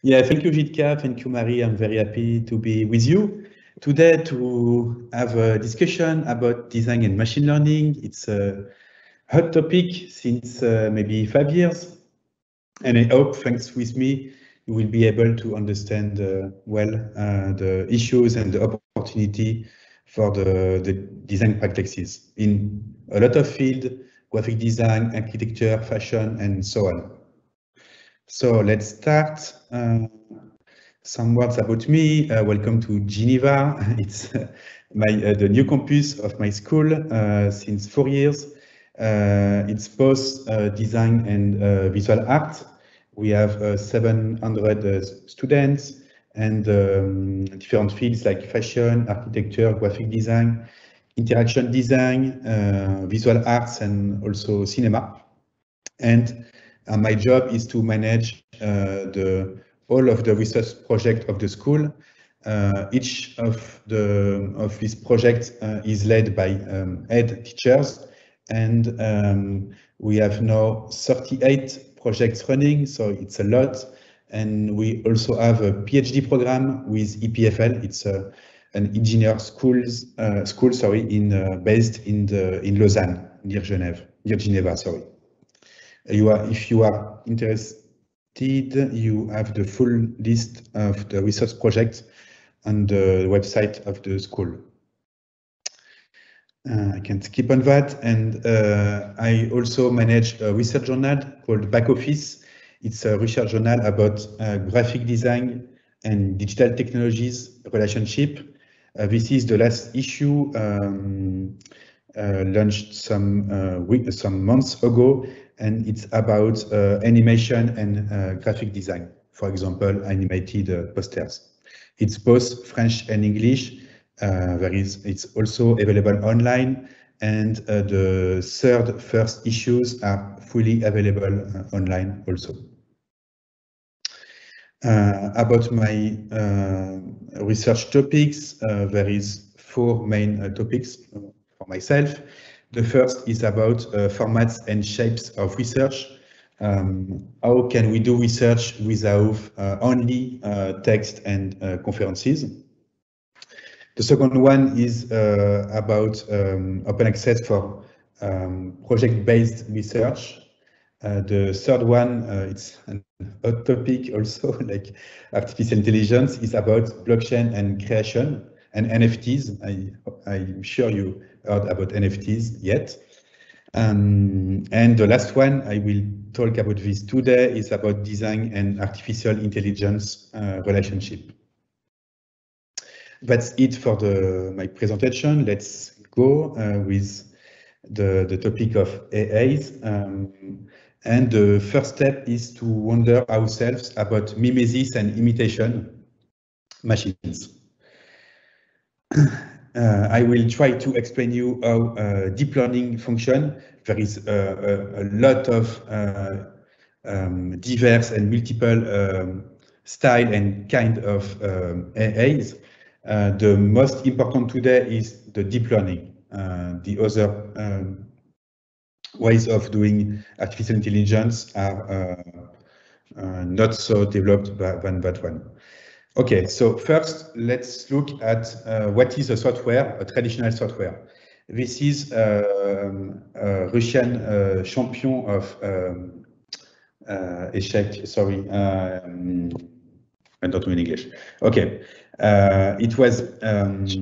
Yeah, thank you, Jitka. Thank you, Marie. I'm very happy to be with you today to have a discussion about design and machine learning. It's a hot topic since maybe 5 years. And I hope, thanks with me, you will be able to understand well the issues and the opportunity for the design practices in a lot of fields, graphic design, architecture, fashion, and so on. So let's start. Some words about me. Welcome to Geneva. It's the new campus of my school since 4 years. It's both design and visual art. We have 700 students and different fields like fashion, architecture, graphic design, interaction design, visual arts, and also cinema. And my job is to manage all of the research project of the school. Each of these projects is led by head teachers, and we have now 38 projects running, so it's a lot. And we also have a PhD program with EPFL. It's an engineer school, based in Lausanne, near Geneva. Sorry. If you are interested, you have the full list of the research projects on the website of the school. I can skip on that. And I also manage a research journal called Back Office. It's a research journal about graphic design and digital technologies relationship. This is the last issue launched some months ago, and it's about animation and graphic design. For example, animated posters. It's both French and English. It's also available online, and the first issues are fully available online also. About my research topics, there is 4 main topics for myself. The first is about formats and shapes of research. How can we do research without only text and conferences? The second one is about open access for project-based research. The third one, it's a hot topic also, like artificial intelligence, is about blockchain and creation and NFTs. I'm sure you heard about NFTs yet. And the last one, I will talk about this today, is about design and artificial intelligence relationship. That's it for my presentation. Let's go with the topic of AAs. And the first step is to wonder ourselves about mimesis and imitation machines. I will try to explain you how deep learning function. There is a lot of diverse and multiple style and kind of AAs. The most important today is the deep learning. The other ways of doing artificial intelligence are not so developed than that one. Okay, so first let's look at what is a software, a traditional software. This is a Russian champion of échec. Sorry, I don't know in English. Okay, it was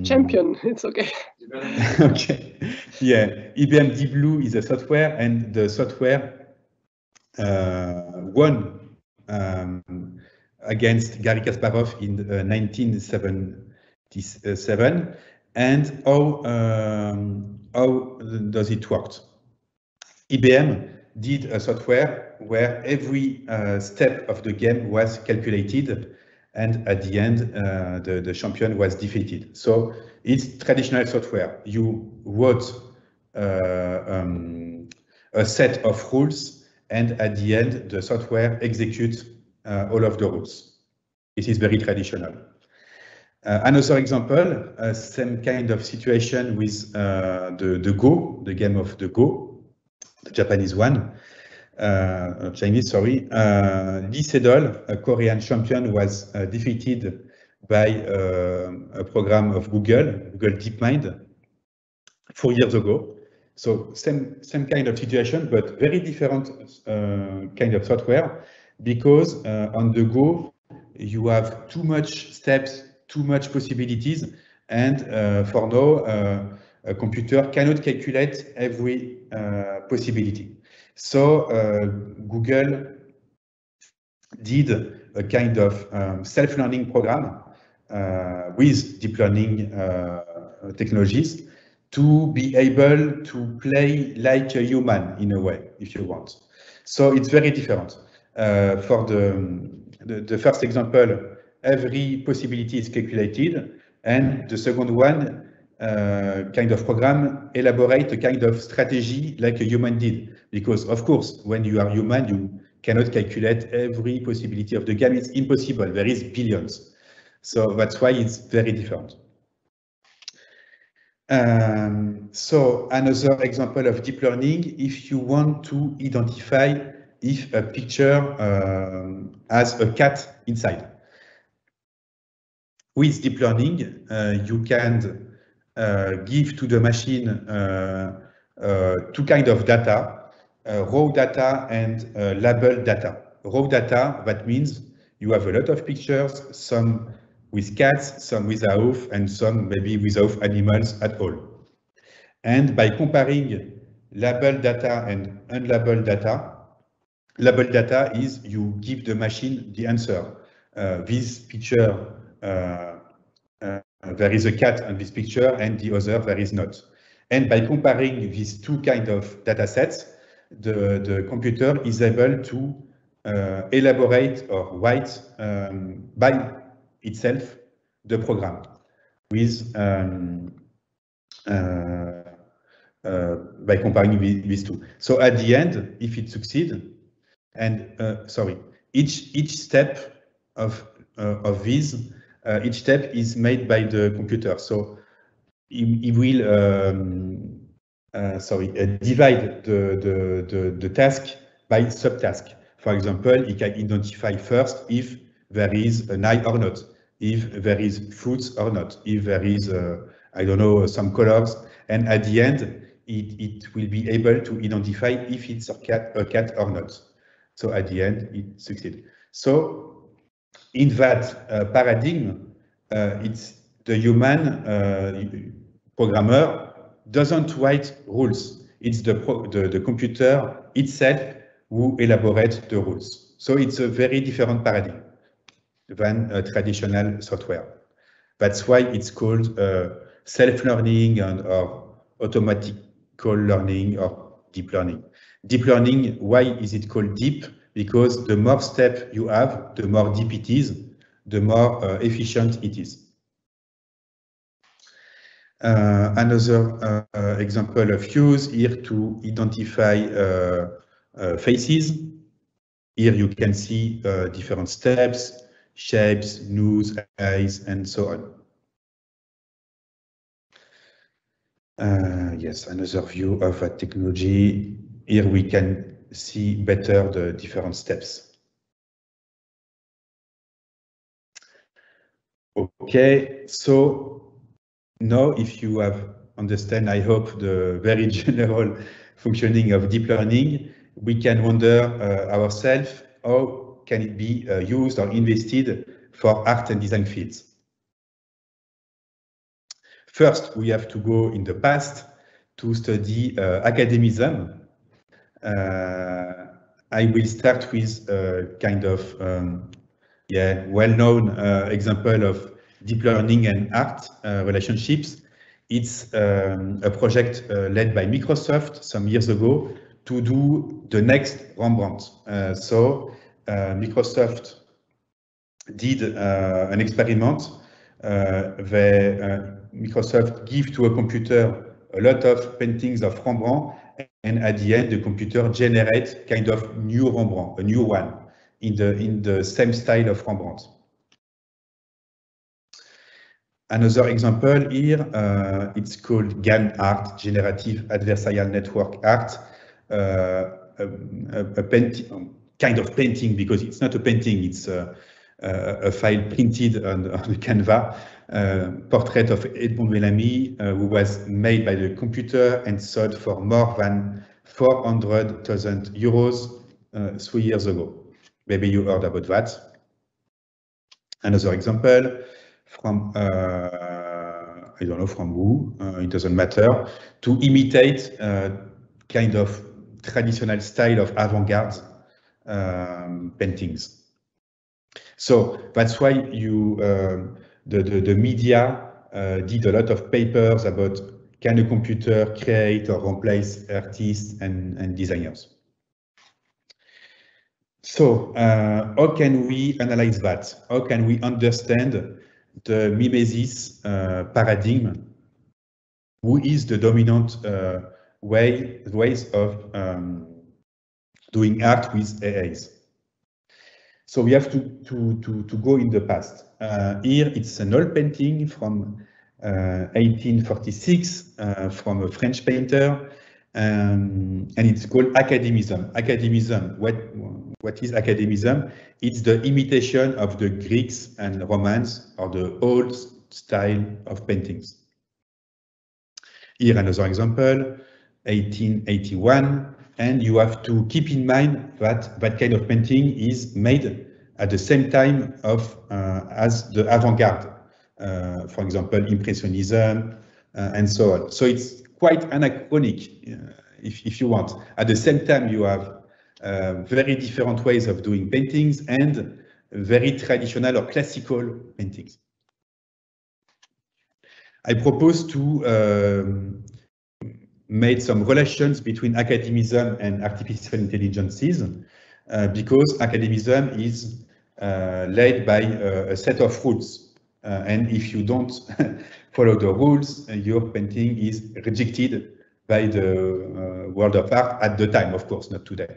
champion. It's okay. Okay, yeah. IBM Deep Blue is a software, and the software won against Garry Kasparov in 1977. And how does it work? IBM did a software where every step of the game was calculated, and at the end, the champion was defeated. So it's traditional software. You wrote a set of rules, and at the end, the software executes all of the rules. This is very traditional. Another example, same kind of situation with the Go, the game of the Go, the Japanese one. Chinese, sorry. Lee Sedol, a Korean champion, was defeated by a program of Google DeepMind, 4 years ago. So same kind of situation, but very different kind of software, because on the go, you have too much steps, too much possibilities, and for now, a computer cannot calculate every possibility. So Google did a kind of self-learning program with deep learning technologies to be able to play like a human in a way, if you want. So it's very different. For the first example, every possibility is calculated, and the second one, kind of program elaborate a kind of strategy like a human did. Because of course, when you are human, you cannot calculate every possibility of the game. It's impossible. There is billions. So that's why it's very different. So another example of deep learning, if you want to identify if a picture has a cat inside. With deep learning, you can give to the machine two kinds of data, raw data and labeled data. Raw data, that means you have a lot of pictures, some with cats, some without, and some maybe without animals at all. And by comparing labeled data and unlabeled data, labeled data is you give the machine the answer. This picture, there is a cat on this picture, and the other there is not. And by comparing these two kinds of data sets, the computer is able to elaborate or write by itself the program with by comparing these two. So at the end, if it succeeds, and sorry, each step of this, each step is made by the computer. So it will divide the task by subtask. For example, it can identify first if there is an eye or not, if there is fruits or not, if there is I don't know, some colors, and at the end it will be able to identify if it's a cat or not. So at the end it succeeds. So in that paradigm, it's the human programmer doesn't write rules. It's the computer itself who elaborates the rules. So it's a very different paradigm than traditional software. That's why it's called self-learning or automatical learning or deep learning. Deep learning, why is it called deep? Because the more steps you have, the more deep it is, the more efficient it is. Another example of use here to identify faces. Here you can see different steps, shapes, nose, eyes, and so on. Yes, another view of a technology. Here we can see better the different steps. Okay, so now if you have understand, I hope, the very general functioning of deep learning, we can wonder ourselves, how can it be used or invested for art and design fields? First, we have to go in the past to study academism. I will start with a kind of well-known example of deep learning and art relationships. It's a project led by Microsoft some years ago to do the next Rembrandt. So Microsoft did an experiment. Microsoft give to a computer a lot of paintings of Rembrandt, and at the end the computer generates kind of new Rembrandt, a new one in the same style of Rembrandt. Another example here, it's called GAN art, Generative Adversarial Network Art. kind of painting, because it's not a painting, it's a file printed on the Canva, portrait of Edmond Bellamy, who was made by the computer and sold for more than 400,000 euros 3 years ago. Maybe you heard about that. Another example from, I don't know from who, it doesn't matter, to imitate kind of traditional style of avant-garde paintings. So that's why the media did a lot of papers about can a computer create or replace artists and designers. So how can we analyze that? How can we understand the mimesis paradigm? Who is the dominant ways of doing art with AIs? So we have to go in the past. Here it's an old painting from 1846 from a French painter, and it's called Academism. Academism, what is Academism? It's the imitation of the Greeks and Romans, or the old style of paintings. Here another example, 1881, and you have to keep in mind that that kind of painting is made at the same time of as the avant-garde, for example, Impressionism, and so on. So it's quite anachronic, if you want. At the same time, you have very different ways of doing paintings and very traditional or classical paintings. I propose to make some relations between academism and artificial intelligences, because academism is led by a set of rules. And if you don't follow the rules, your painting is rejected by the world of art at the time, of course, not today.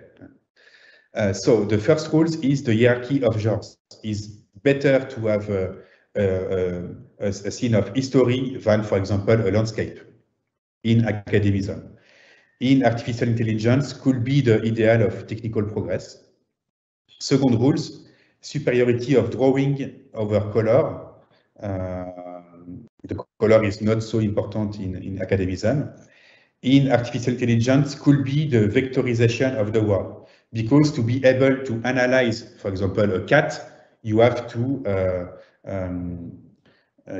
So the first rule is the hierarchy of genres. It's better to have a scene of history than, for example, a landscape in academism. In artificial intelligence could be the ideal of technical progress. Second rules, superiority of drawing over color. The color is not so important in academism. In artificial intelligence could be the vectorization of the world, because to be able to analyze, for example, a cat, you have to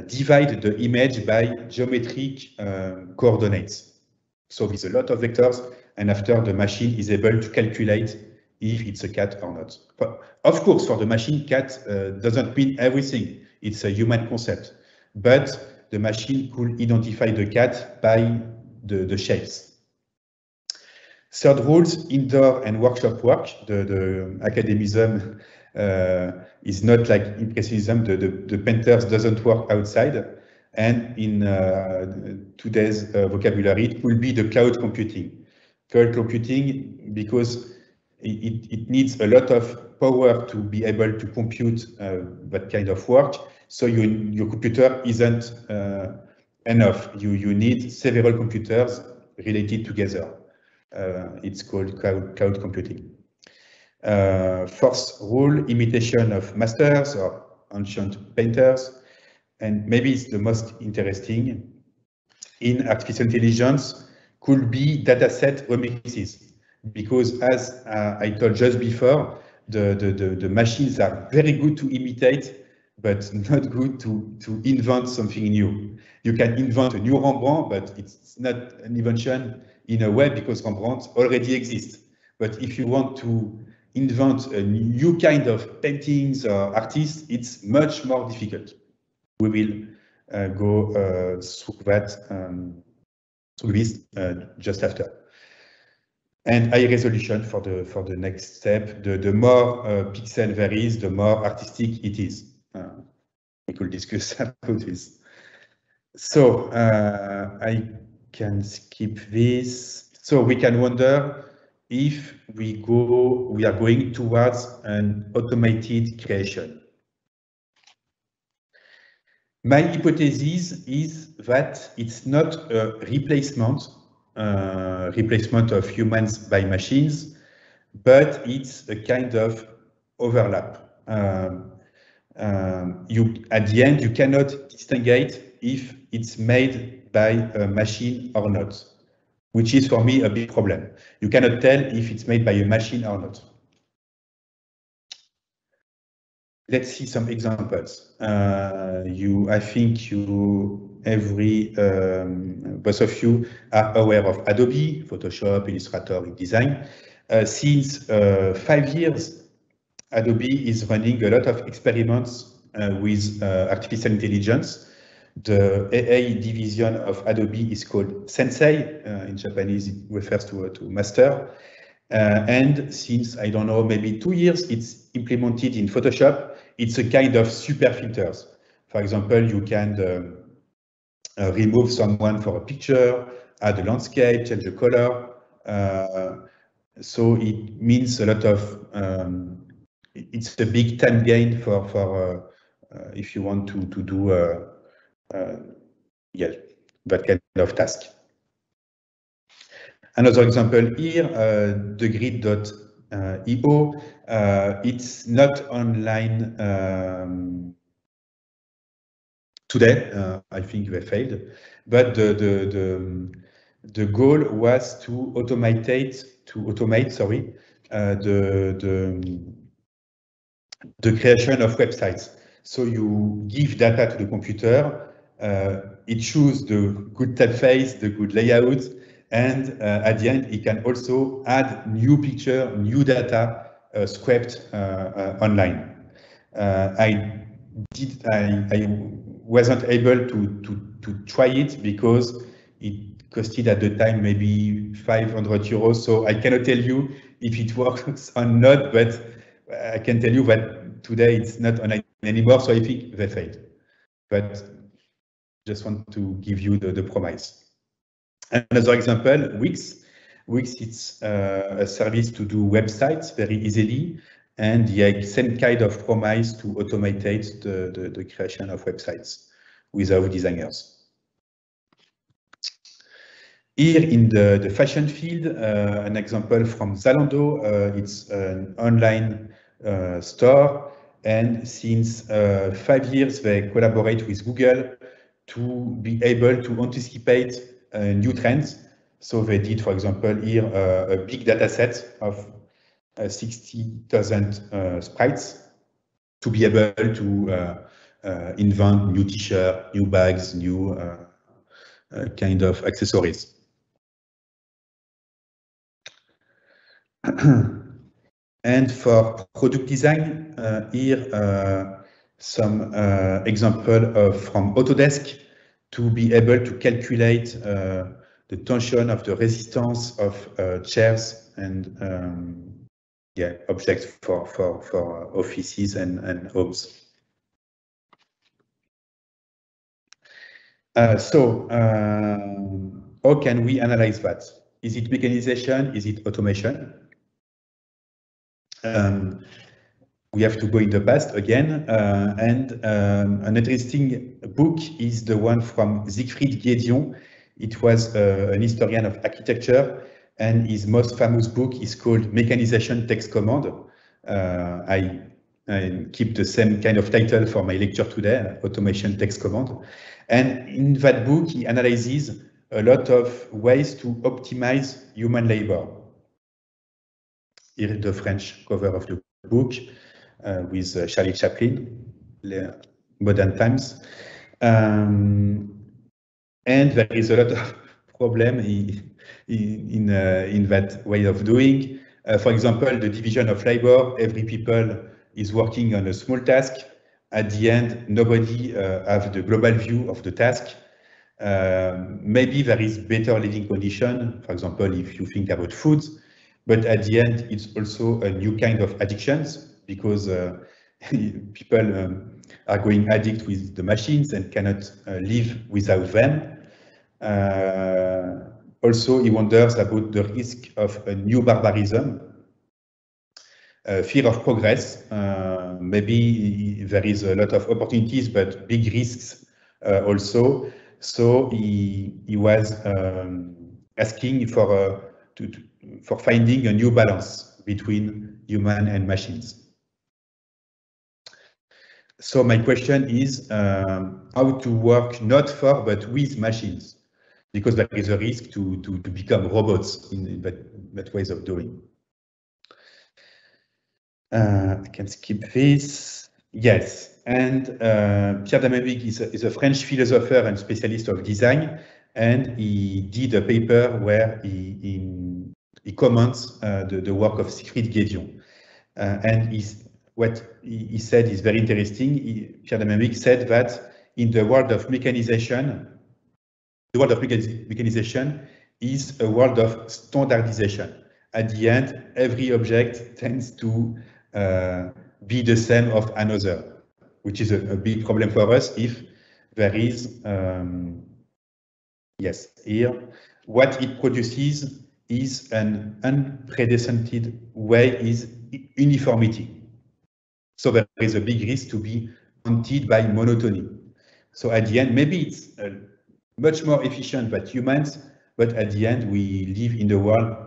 divide the image by geometric coordinates. So with a lot of vectors, and after the machine is able to calculate if it's a cat or not. Of course, for the machine, cat doesn't mean everything. It's a human concept, but the machine could identify the cat by the shapes. Third rules, indoor and workshop work. The academism is not like Impressionism. The painters doesn't work outside. And in today's vocabulary, it will be the cloud computing. Cloud computing, because it needs a lot of power to be able to compute that kind of work. So your computer isn't enough. You need several computers related together. It's called cloud computing. Fourth rule, imitation of masters or ancient painters. And maybe it's the most interesting in artificial intelligence could be dataset remixes, because as I told just before, the machines are very good to imitate, but not good to invent something new. You can invent a new Rembrandt, but it's not an invention in a way, because Rembrandt already exists. But if you want to invent a new kind of paintings or artists, it's much more difficult. We will go through that, through this just after. And high resolution for the next step. The more pixel there is, the more artistic it is. We could discuss about this. So I can skip this. So we can wonder if we are going towards an automated creation. My hypothesis is that it's not a replacement of humans by machines, but it's a kind of overlap. At the end, you cannot distinguish if it's made by a machine or not, which is for me a big problem. You cannot tell if it's made by a machine or not. Let's see some examples. I think both of you are aware of Adobe, Photoshop, Illustrator, InDesign. Since 5 years, Adobe is running a lot of experiments with artificial intelligence. The AI division of Adobe is called Sensei. In Japanese, it refers to master. And since, I don't know, maybe 2 years, it's implemented in Photoshop. It's a kind of super filters. For example, you can remove someone for a picture, add a landscape, change the color. So it means a lot of, it's a big time gain for if you want to do that kind of task. Another example here, thegrid.io. It's not online today. I think they failed, but the goal was to automate the creation of websites. So you give data to the computer, it chooses the good typeface, the good layout, and at the end, it can also add new picture, new data scraped online. I wasn't able to try it because it costed at the time maybe 500 euros. So I cannot tell you if it works or not, but I can tell you that today it's not online anymore. So I think they failed. But just want to give you the promise. Another example, Wix. Wix, it's a service to do websites very easily, and the same kind of promise to automate the creation of websites without designers. Here in the fashion field, an example from Zalando. It's an online store, and since 5 years they collaborate with Google to be able to anticipate new trends. So they did, for example, here a big data set of 60,000 sprites to be able to invent new t-shirts, new bags, new kind of accessories. And for product design, here some example from Autodesk to be able to calculate the tension of the resistance of chairs and objects for offices and homes. So how can we analyze that? Is it mechanization? Is it automation? We have to go in the past again, and an interesting book is the one from Siegfried Giedion. It was an historian of architecture, and his most famous book is called Mechanization Takes Command. I keep the same kind of title for my lecture today, Automation Takes Command. And in that book, he analyzes a lot of ways to optimize human labor. Here is the French cover of the book with Charlie Chaplin, Modern Times. And there is a lot of problem in that way of doing. For example, the division of labor, every people is working on a small task. At the end, nobody have the global view of the task. Maybe there is better living condition, for example, if you think about food, but at the end, it's also a new kind of addictions because people are going addict with the machines and cannot live without them. Also, he wonders about the risk of a new barbarism, fear of progress. Maybe there is a lot of opportunities, but big risks also. So he was asking for finding a new balance between human and machines. So my question is how to work not for but with machines, because there is a risk to become robots in that ways of doing. I can skip this. Yes, and Pierre Damavig is a French philosopher and specialist of design, and he did a paper where he comments the work of Siegfried Gédion. And what he said is very interesting. Pierre Damavig said that in the world of mechanization, the world of mechanization is a world of standardization. At the end, every object tends to be the same of another, which is a big problem for us if there is, yes, here, what it produces is an unprecedented way is uniformity. So there is a big risk to be haunted by monotony. So at the end, maybe it's much more efficient than humans, but at the end, we live in the world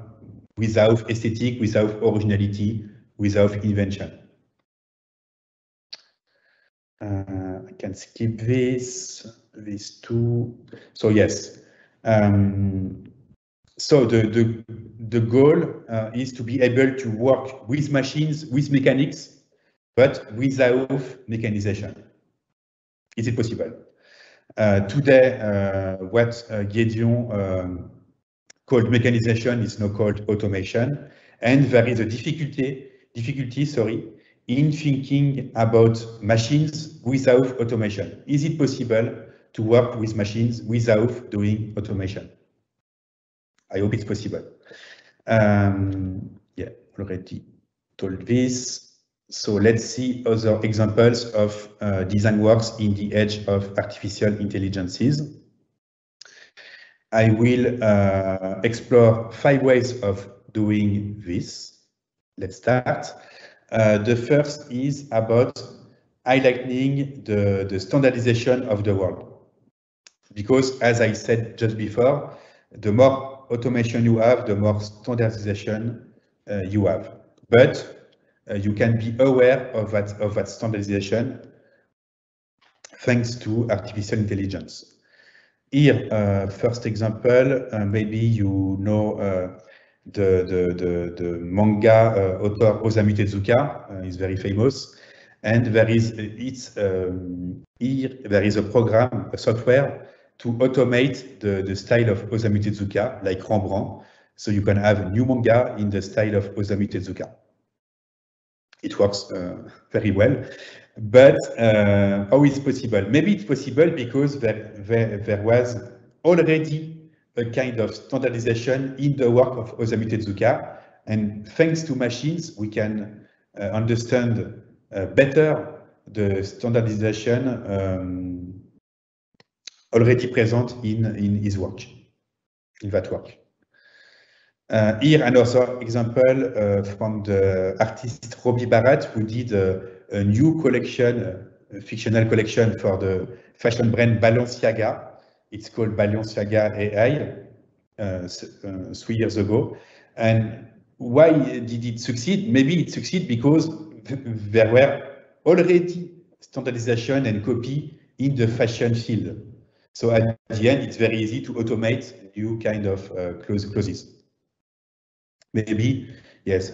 without aesthetic, without originality, without invention. I can skip these two. So yes. So the goal is to be able to work with machines, with mechanics, but without mechanization. Is it possible? Today, what Gédion called mechanization is now called automation, and there is a difficulty, in thinking about machines without automation. Is it possible to work with machines without doing automation? I hope it's possible. Yeah, already told this. So let's see other examples of design works in the age of artificial intelligences. I will explore 5 ways of doing this. Let's start. The first is about highlighting the standardization of the world. Because as I said just before, the more automation you have, the more standardization you have. But you can be aware of that standardization thanks to artificial intelligence. Here, first example, maybe you know the manga author Osamu Tezuka is very famous, and there is here there is a program, a software to automate the style of Osamu Tezuka, like Rembrandt, so you can have new manga in the style of Osamu Tezuka. It works very well, but how is it possible? Maybe it's possible because there was already a kind of standardization in the work of Osamu Tezuka, and thanks to machines, we can understand better the standardization already present in his work, in that work. Here another example from the artist Roby Barrett, who did a new collection, a fictional collection for the fashion brand Balenciaga. It's called Balenciaga AI 3 years ago. And why did it succeed? Maybe it succeeded because there were already standardization and copy in the fashion field. So at the end, it's very easy to automate new kind of clothes. Maybe, yes,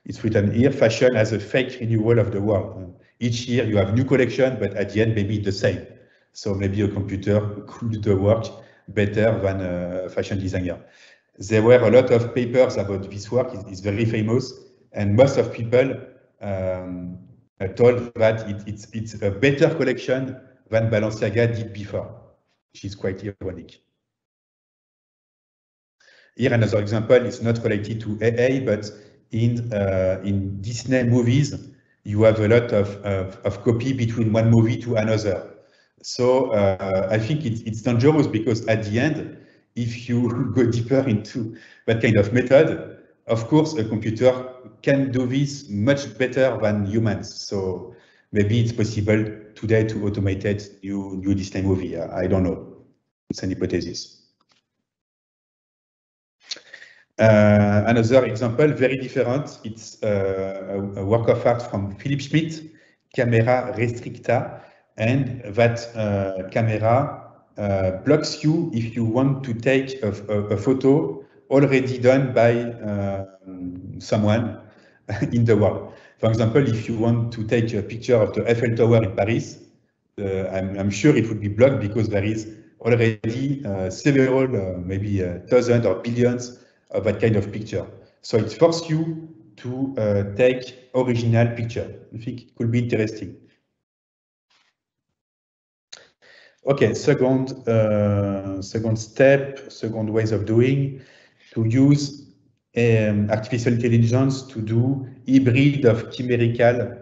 it's written here, fashion as a fake renewal of the world. Each year you have new collection, but at the end, maybe it's the same. So maybe a computer could do the work better than a fashion designer. There were a lot of papers about this work. It's very famous, and most of people told that it's a better collection than Balenciaga did before, which is quite ironic. Here another example is not related to AA, but in Disney movies, you have a lot of copy between one movie to another. So I think it's dangerous because at the end, if you go deeper into that kind of method, of course, a computer can do this much better than humans. So maybe it's possible today to automate new Disney movie. I don't know. It's an hypothesis. Another example, very different. It's a work of art from Philip Schmidt, Camera Restricta, and that camera blocks you if you want to take a photo already done by someone in the world. For example, if you want to take a picture of the Eiffel Tower in Paris, I'm sure it would be blocked because there is already several, maybe dozens or billions of that kind of picture. So it forces you to take original picture. I think it could be interesting. Okay, second step, second ways of doing, to use artificial intelligence to do hybrid of chimerical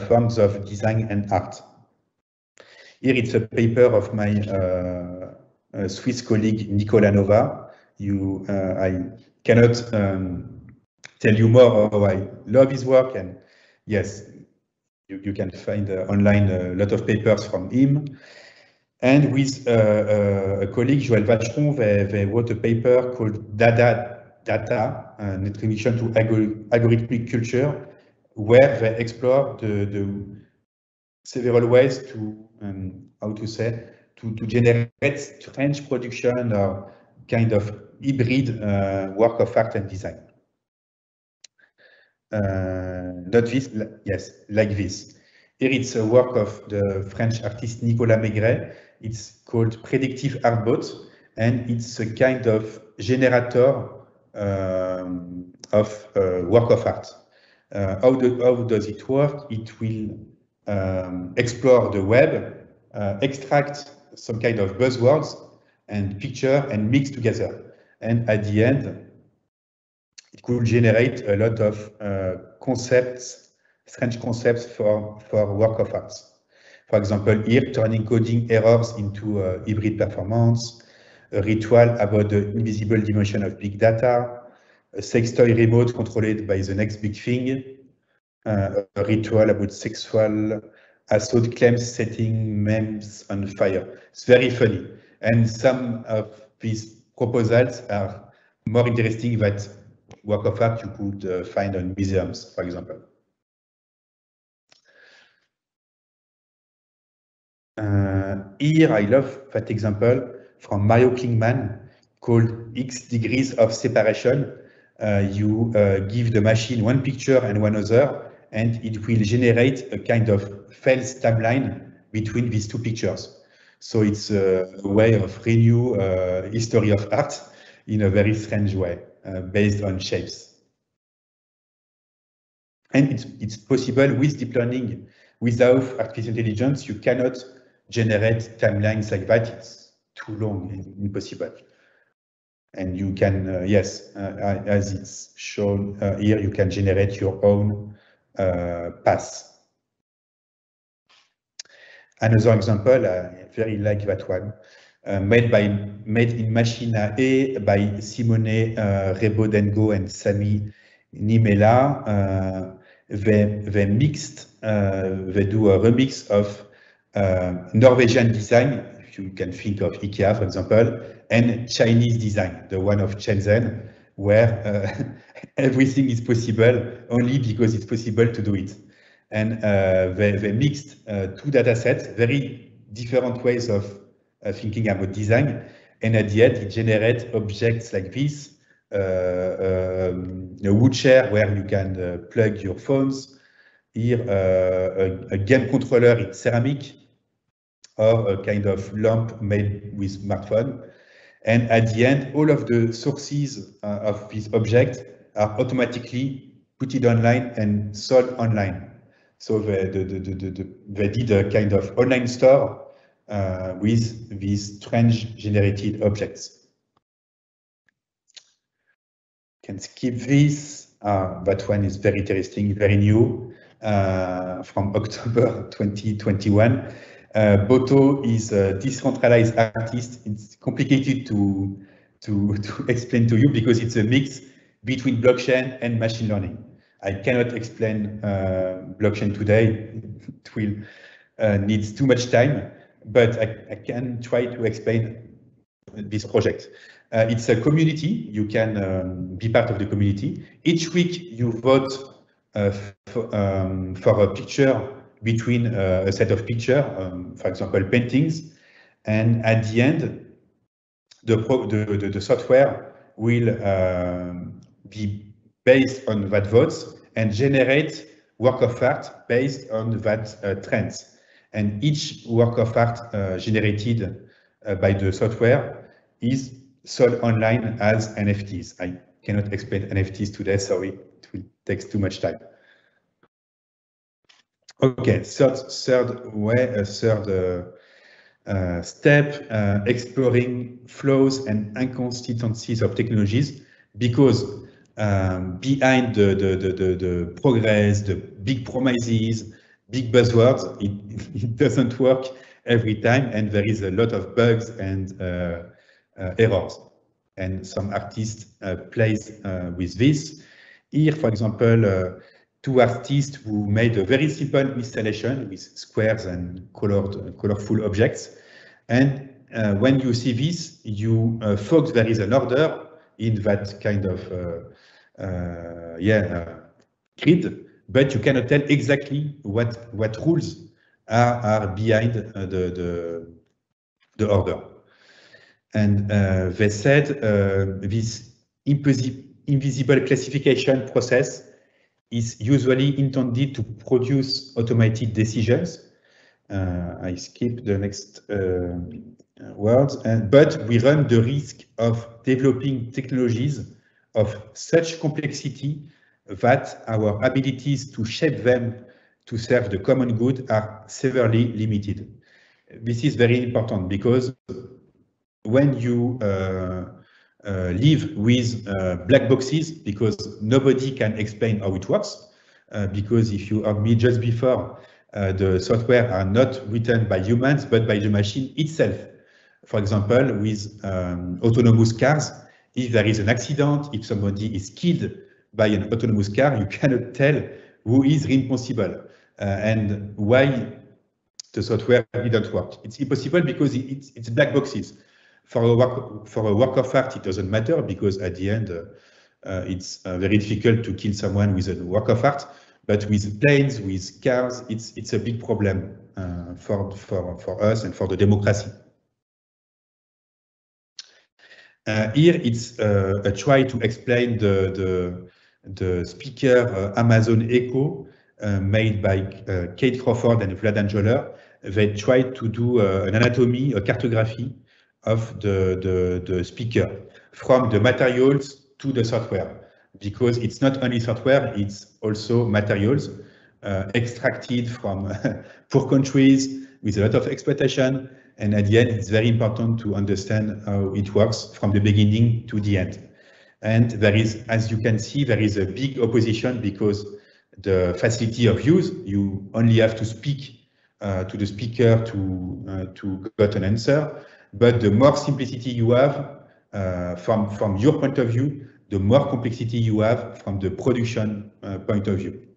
forms of design and art. Here it's a paper of my Swiss colleague Nicola Nova. I cannot tell you more how I love his work, and yes, you can find online a lot of papers from him. And with a colleague, Joël Vacheron, they wrote a paper called Data, an introduction to algorithmic culture, where they explore the several ways to, how to say, to generate strange production or kind of hybrid work of art and design. Not this, yes, like this. Here it's a work of the French artist Nicolas Maigret. It's called Predictive Artbot, and it's a kind of generator of work of art. How does it work? It will explore the web, extract some kind of buzzwords and picture and mix together. And at the end, it could generate a lot of concepts, strange concepts for work of art. For example, here, turning coding errors into hybrid performance, a ritual about the invisible dimension of big data, a sex toy remote controlled by the next big thing, a ritual about sexual assault claims setting memes on fire. It's very funny. And some of these proposals are more interesting than work of art you could find on museums, for example. Here, I love that example from Mario Klingman called X degrees of separation. You give the machine one picture and one other, and it will generate a kind of false timeline between these two pictures. So it's a way of renew history of art in a very strange way, based on shapes. And it's possible with deep learning. Without artificial intelligence, you cannot generate timelines like that. It's too long and impossible. And you can, yes, as it's shown here, you can generate your own path. Another example, I very like that one, made in Machina A by Simone Rebodengo and Sami Nimela. They mixed, they do a remix of Norwegian design, if you can think of IKEA, for example, and Chinese design, the one of Shenzhen, where everything is possible only because it's possible to do it. And they mixed two data sets, very different ways of thinking about design. And at the end, it generates objects like this, a wood chair where you can plug your phones. Here, a game controller in ceramic, or a kind of lamp made with smartphone. And at the end, all of the sources of this object are automatically put it online and sold online. So they did a kind of online store with these strange generated objects. Can skip this. That one is very interesting, very new, from October 2021. Boto is a decentralized artist. It's complicated to explain to you because it's a mix between blockchain and machine learning. I cannot explain blockchain today. It will needs too much time, but I can try to explain this project. It's a community. You can be part of the community. Each week you vote for a picture between a set of pictures, for example, paintings. And at the end, the software will be based on that votes and generate work of art based on that trends. And each work of art generated by the software is sold online as NFTs. I cannot explain NFTs today, sorry, it will take too much time. Okay, third step, exploring flows and inconsistencies of technologies, because behind the progress, the big promises, big buzzwords, it doesn't work every time, and there is a lot of bugs and errors. And some artists plays with this. Here, for example, two artists who made a very simple installation with squares and colorful objects. And when you see this, you thought there is an order in that kind of grid, but you cannot tell exactly what rules are behind the order. And they said this invisible classification process is usually intended to produce automated decisions. I skip the next words, but we run the risk of developing technologies of such complexity that our abilities to shape them to serve the common good are severely limited. This is very important, because when you live with black boxes, because nobody can explain how it works, because if you heard me just before, the software are not written by humans, but by the machine itself. For example, with autonomous cars, if there is an accident, if somebody is killed by an autonomous car, you cannot tell who is responsible and why the software didn't work. It's impossible because it's black boxes. For a work of art, it doesn't matter, because at the end, it's very difficult to kill someone with a work of art. But with planes, with cars, it's a big problem for us and for the democracy. Here, it's a try to explain the speaker Amazon Echo made by Kate Crawford and Vlad Anjoler. They tried to do an anatomy, a cartography of the speaker from the materials to the software, because it's not only software, it's also materials extracted from poor countries with a lot of exploitation. And at the end, it's very important to understand how it works from the beginning to the end. And there is, as you can see, there is a big opposition, because the facility of use, you only have to speak to the speaker to get an answer. But the more simplicity you have from your point of view, the more complexity you have from the production point of view.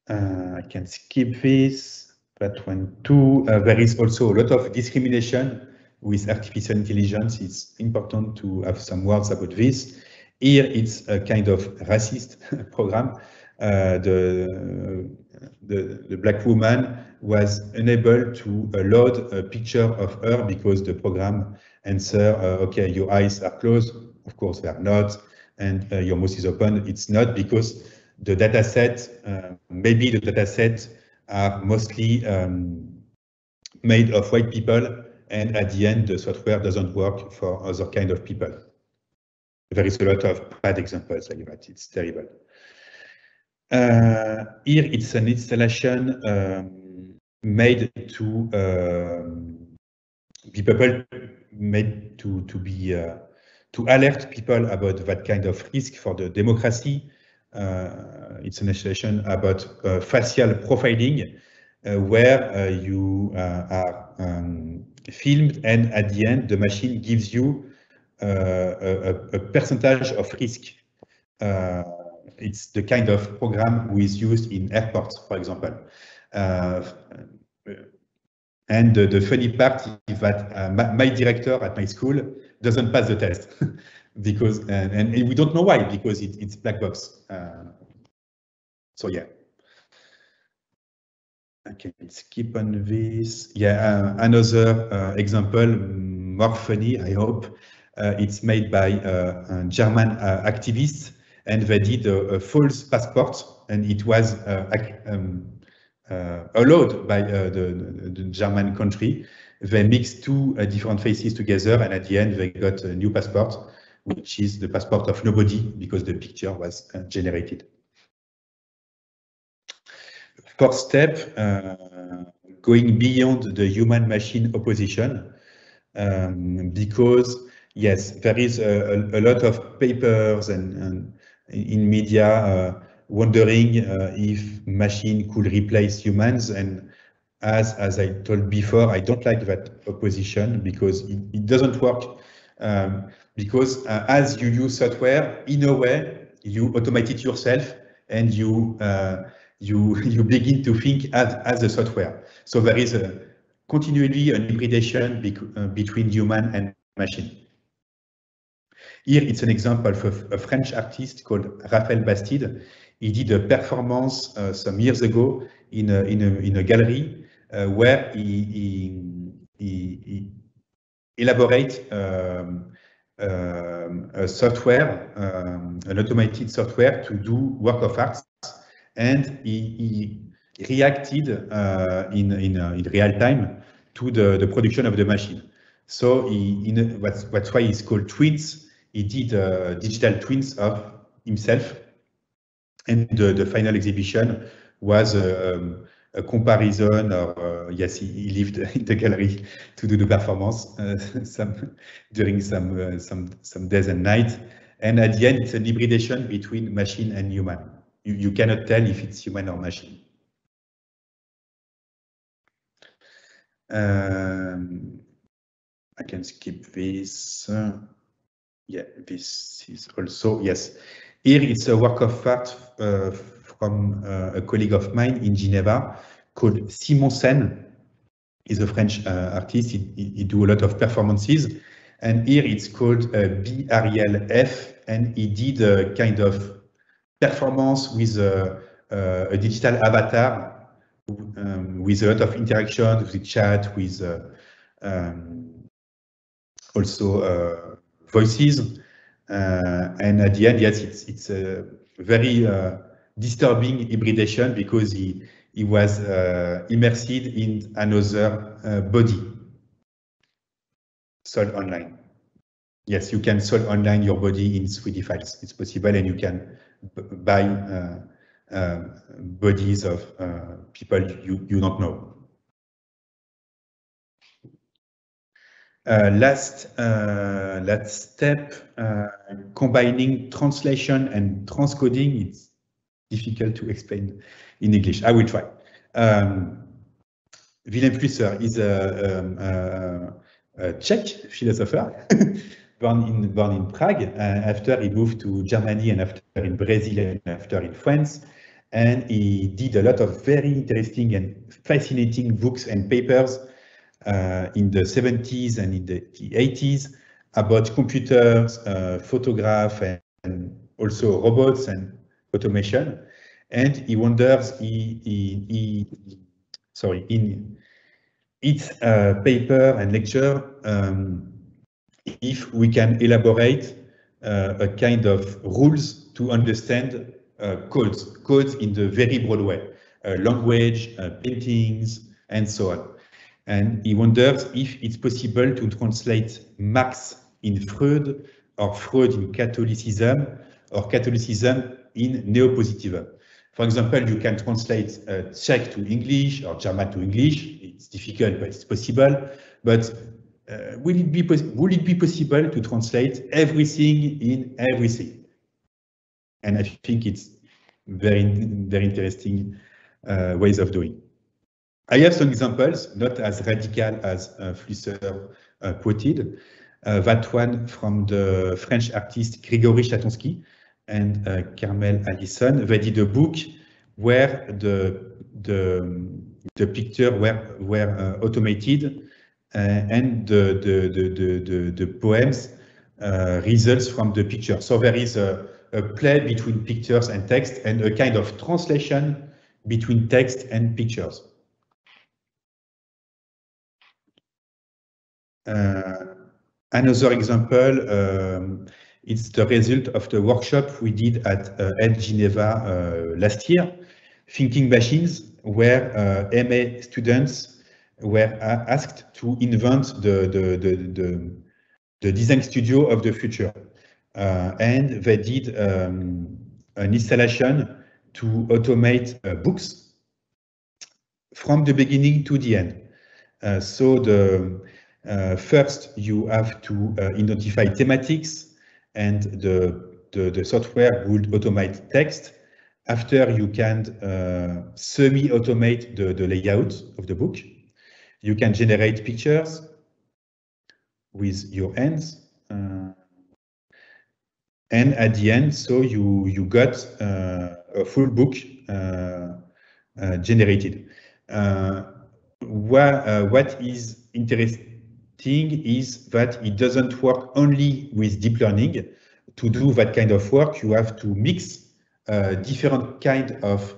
I can skip this, but there is also a lot of discrimination with artificial intelligence. It's important to have some words about this. Here, it's a kind of racist program. The black woman was unable to load a picture of her because the program answer, okay, your eyes are closed. Of course, they are not. And your mouth is open. It's not, because the data set, maybe the data set are mostly made of white people. And at the end, the software doesn't work for other kind of people. There is a lot of bad examples like that. It's terrible. Here, it's an installation made to be people made to alert people about that kind of risk for the democracy. It's an installation about facial profiling, where you are filmed, and at the end, the machine gives you a percentage of risk. It's the kind of program who is used in airports, for example. And And the funny part is that my director at my school doesn't pass the test because, and we don't know why, because it's black box. So yeah. I can skip on this. Yeah, another example, more funny, I hope. It's made by a German activist, and they did a false passport, and it was allowed by the German country. They mixed two different faces together, and at the end they got a new passport, which is the passport of nobody, because the picture was generated. Fourth step, going beyond the human-machine opposition, because yes, there is a lot of papers and in media wondering if machine could replace humans. And as I told before, I don't like that opposition, because it doesn't work. Because as you use software, in a way, you automate it yourself, and you begin to think as a software. So there is continually an hybridation between human and machine. Here, it's an example of a French artist called Raphaël Bastide. He did a performance some years ago in a gallery where he elaborates a software, an automated software to do work of art, and he reacted in real time to the production of the machine. So that's why he's called twins. He did digital twins of himself, and the final exhibition was a comparison, or yes, he lived in the gallery to do the performance during some days and nights. And at the end, it's an hybridation between machine and human. You cannot tell if it's human or machine. I can skip this. Yeah, this is also, yes. Here it's a work of art from a colleague of mine in Geneva called Simon Sen. He's a French artist. He do a lot of performances. And here it's called BRELF, and he did a kind of performance with a digital avatar with a lot of interaction with the chat, with also voices. And at the end, yes, it's a very disturbing hybridation, because he was immersed in another body sold online. Yes, you can sell online your body in 3D files. It's possible, and you can buy bodies of people you don't know. Last step, combining translation and transcoding. It's difficult to explain in English. I will try. Wilhelm Flusser is a Czech philosopher born in Prague. After he moved to Germany, and after in Brazil, and after in France. And he did a lot of very interesting and fascinating books and papers in the 70s and in the 80s about computers, photograph, and also robots and automation. And he wonders, in its paper and lecture, if we can elaborate a kind of rules to understand codes in the very broad way, language, paintings, and so on. And he wonders if it's possible to translate Marx in Freud, or Freud in Catholicism, or Catholicism in Neopositivism. For example, you can translate Czech to English or German to English. It's difficult, but it's possible. But will it be possible to translate everything in everything? And I think it's very, very interesting ways of doing. I have some examples, not as radical as Flusser quoted. That one from the French artist Grigory Chatonsky and Carmel Allison. They did a book where the the picture were automated, and the poems results from the picture. So there is a play between pictures and text, and a kind of translation between text and pictures. Another example, it's the result of the workshop we did at ETH Geneva last year. Thinking machines, where MA students were asked to invent the design studio of the future. And they did an installation to automate books from the beginning to the end. So first you have to identify thematics, and the software would automate text. After, you can semi-automate the layout of the book. You can generate pictures with your hands. And at the end, so you got a full book generated. What is interesting is that it doesn't work only with deep learning. To do that kind of work, you have to mix different kind of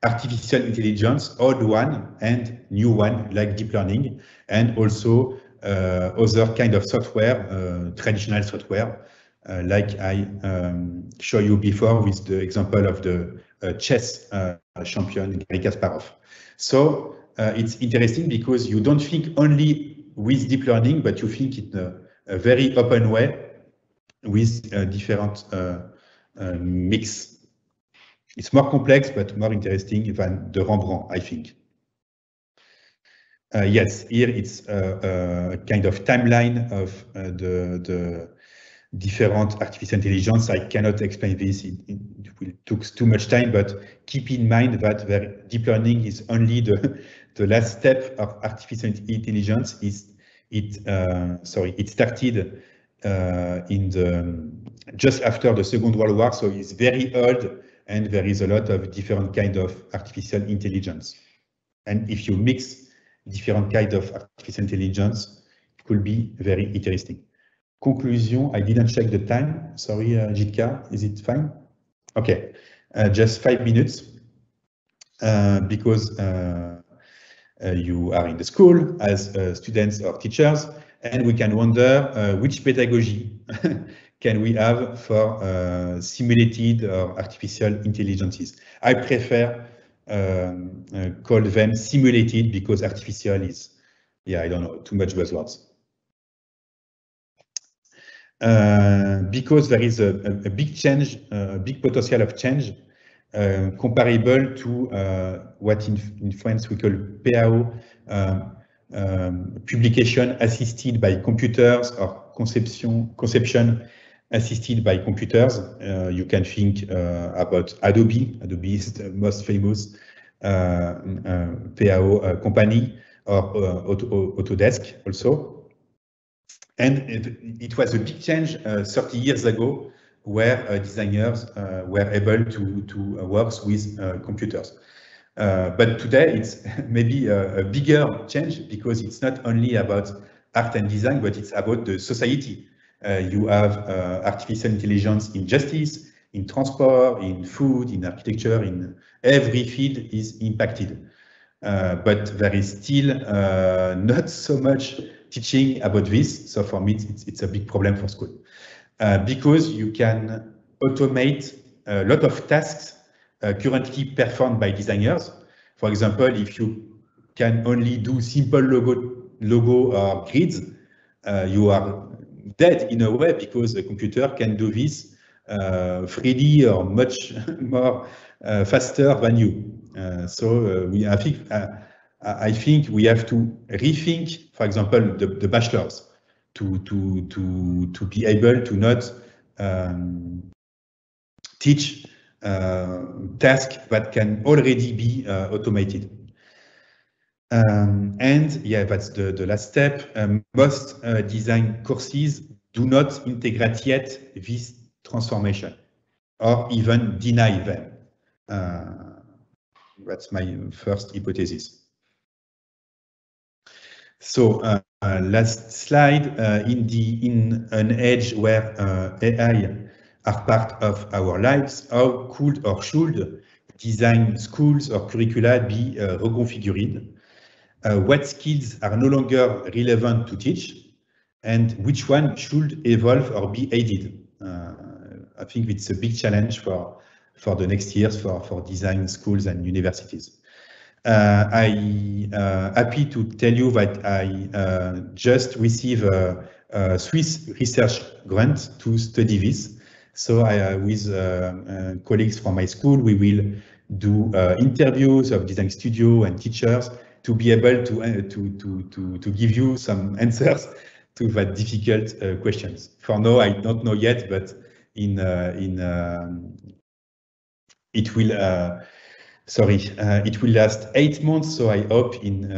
artificial intelligence, old one and new one, like deep learning, and also other kind of software, traditional software, like I showed you before with the example of the chess champion Garry Kasparov. So it's interesting because you don't think only with deep learning, but you think in a very open way with different mix. It's more complex, but more interesting than the Rembrandt, I think. Yes, here it's a kind of timeline of the different artificial intelligence. I cannot explain this, it will take too much time, but keep in mind that deep learning is only the last step of artificial intelligence. It started just after the Second World War, so it's very old, and there is a lot of different kind of artificial intelligence. And if you mix different kind of artificial intelligence, it could be very interesting. Conclusion, I didn't check the time. Sorry, Jitka, is it fine? Okay, just 5 minutes, because you are in the school as students or teachers, and we can wonder which pedagogy can we have for simulated or artificial intelligences. I prefer call them simulated because artificial is, yeah, I don't know, too much buzzwords. Because there is a big change, a big potential of change, comparable to what in France we call PAO, publication assisted by computers, or conception assisted by computers. You can think about Adobe. Adobe is the most famous PAO company, or Autodesk also. And it was a big change 30 years ago, where designers were able to work with computers. But today it's maybe a bigger change, because it's not only about art and design, but it's about the society. You have artificial intelligence in justice, in transport, in food, in architecture, in every field is impacted. But there is still not so much teaching about this. So for me, it's a big problem for school, because you can automate a lot of tasks currently performed by designers. For example, if you can only do simple logo or grids, you are dead in a way, because the computer can do this freely or much more faster than you. I think we have to rethink, for example, the bachelors to be able to not teach tasks that can already be automated. And yeah, that's the last step. Most design courses do not integrate yet this transformation, or even deny them. That's my first hypothesis. So last slide, in an age where AI are part of our lives, how could or should design schools or curricula be reconfigured? What skills are no longer relevant to teach, and which one should evolve or be added? I think it's a big challenge for the next years for design schools and universities. I'm happy to tell you that I just received a Swiss research grant to study this. So with colleagues from my school, we will do interviews of design studio and teachers to be able to give you some answers to that difficult questions. For now, I don't know yet, but it will. It will last 8 months, so I hope in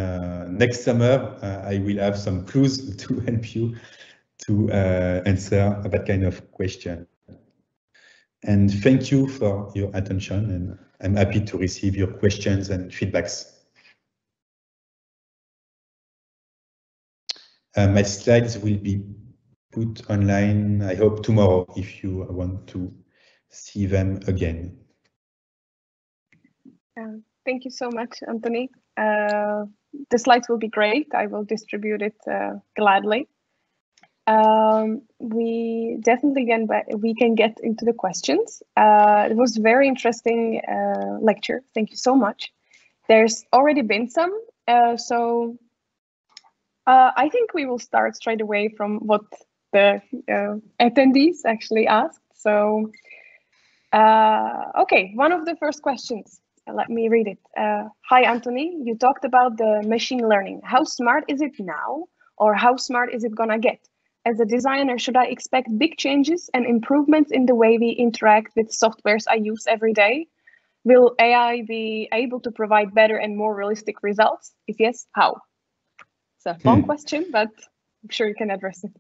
next summer I will have some clues to help you to answer that kind of question. And thank you for your attention, and I'm happy to receive your questions and feedbacks. My slides will be put online, I hope tomorrow, if you want to see them again. Thank you so much, Anthony. The slides will be great. I will distribute it gladly. We definitely can get into the questions. It was a very interesting lecture. Thank you so much. There's already been some, so I think we will start straight away from what the attendees actually asked. So, okay, one of the first questions. Let me read it. Hi, Anthony. You talked about the machine learning. How smart is it now, or how smart is it gonna get? As a designer, should I expect big changes and improvements in the way we interact with softwares I use every day? Will AI be able to provide better and more realistic results? If yes, how? It's a long question, but I'm sure you can address it.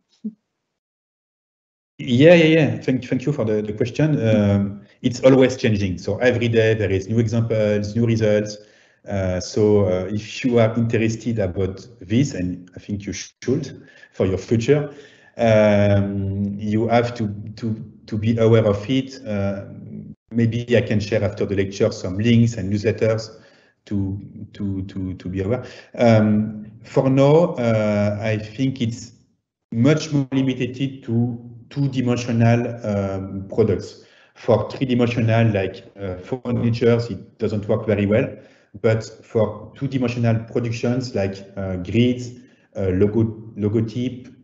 Yeah. Thank you for the question. It's always changing. So every day there is new examples, new results. So if you are interested about this, and I think you should for your future, you have to be aware of it. Maybe I can share after the lecture some links and newsletters to be aware. For now, I think it's much more limited to two-dimensional products. For three-dimensional, like furniture, it doesn't work very well. But for two-dimensional productions, like grids, logotype,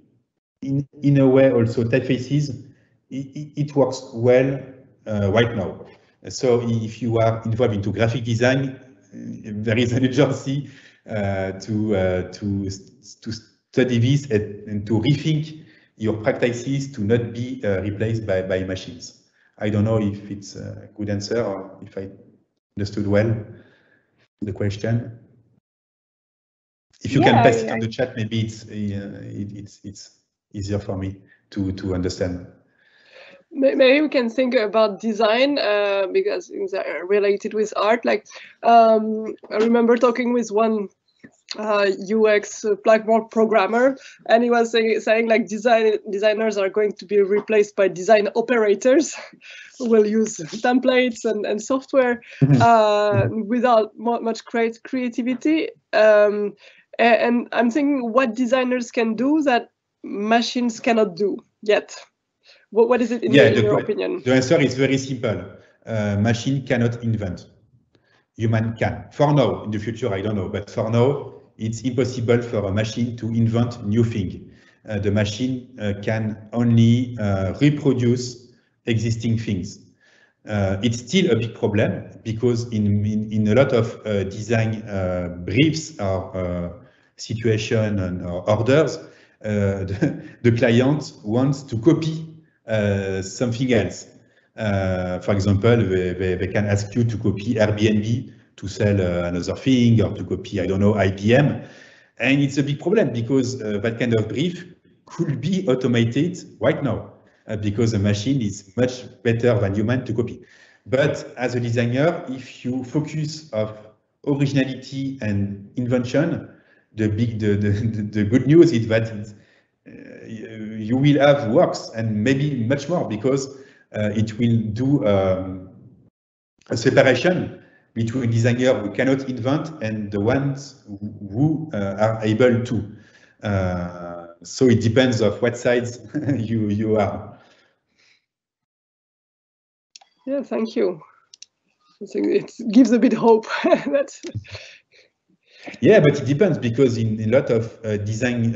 in a way also typefaces, it works well right now. So if you are involved into graphic design, there is an urgency to study this and to rethink your practices to not be replaced by machines. I don't know if it's a good answer or if I understood well the question. If you can paste it on the chat, maybe it's easier for me to understand. Maybe we can think about design because things are related with art. Like I remember talking with one UX Blackboard programmer, and he was saying like designers are going to be replaced by design operators who will use templates and software without much creativity. And I'm thinking what designers can do that machines cannot do yet. What is it in your opinion? The answer is very simple. Machine cannot invent. Human can. For now, in the future, I don't know, but for now, it's impossible for a machine to invent new things. The machine can only reproduce existing things. It's still a big problem because in a lot of design briefs or situation and orders, the client wants to copy something else. For example, they can ask you to copy Airbnb to sell another thing, or to copy, I don't know, IBM. And it's a big problem because that kind of brief could be automated right now because a machine is much better than human to copy. But as a designer, if you focus originality and invention, the good news is that you will have works and maybe much more, because it will do a separation between designers who cannot invent and the ones who are able to. So it depends of what sides you are. Yeah, thank you. I think it gives a bit hope. That's... Yeah, but it depends, because in a lot of design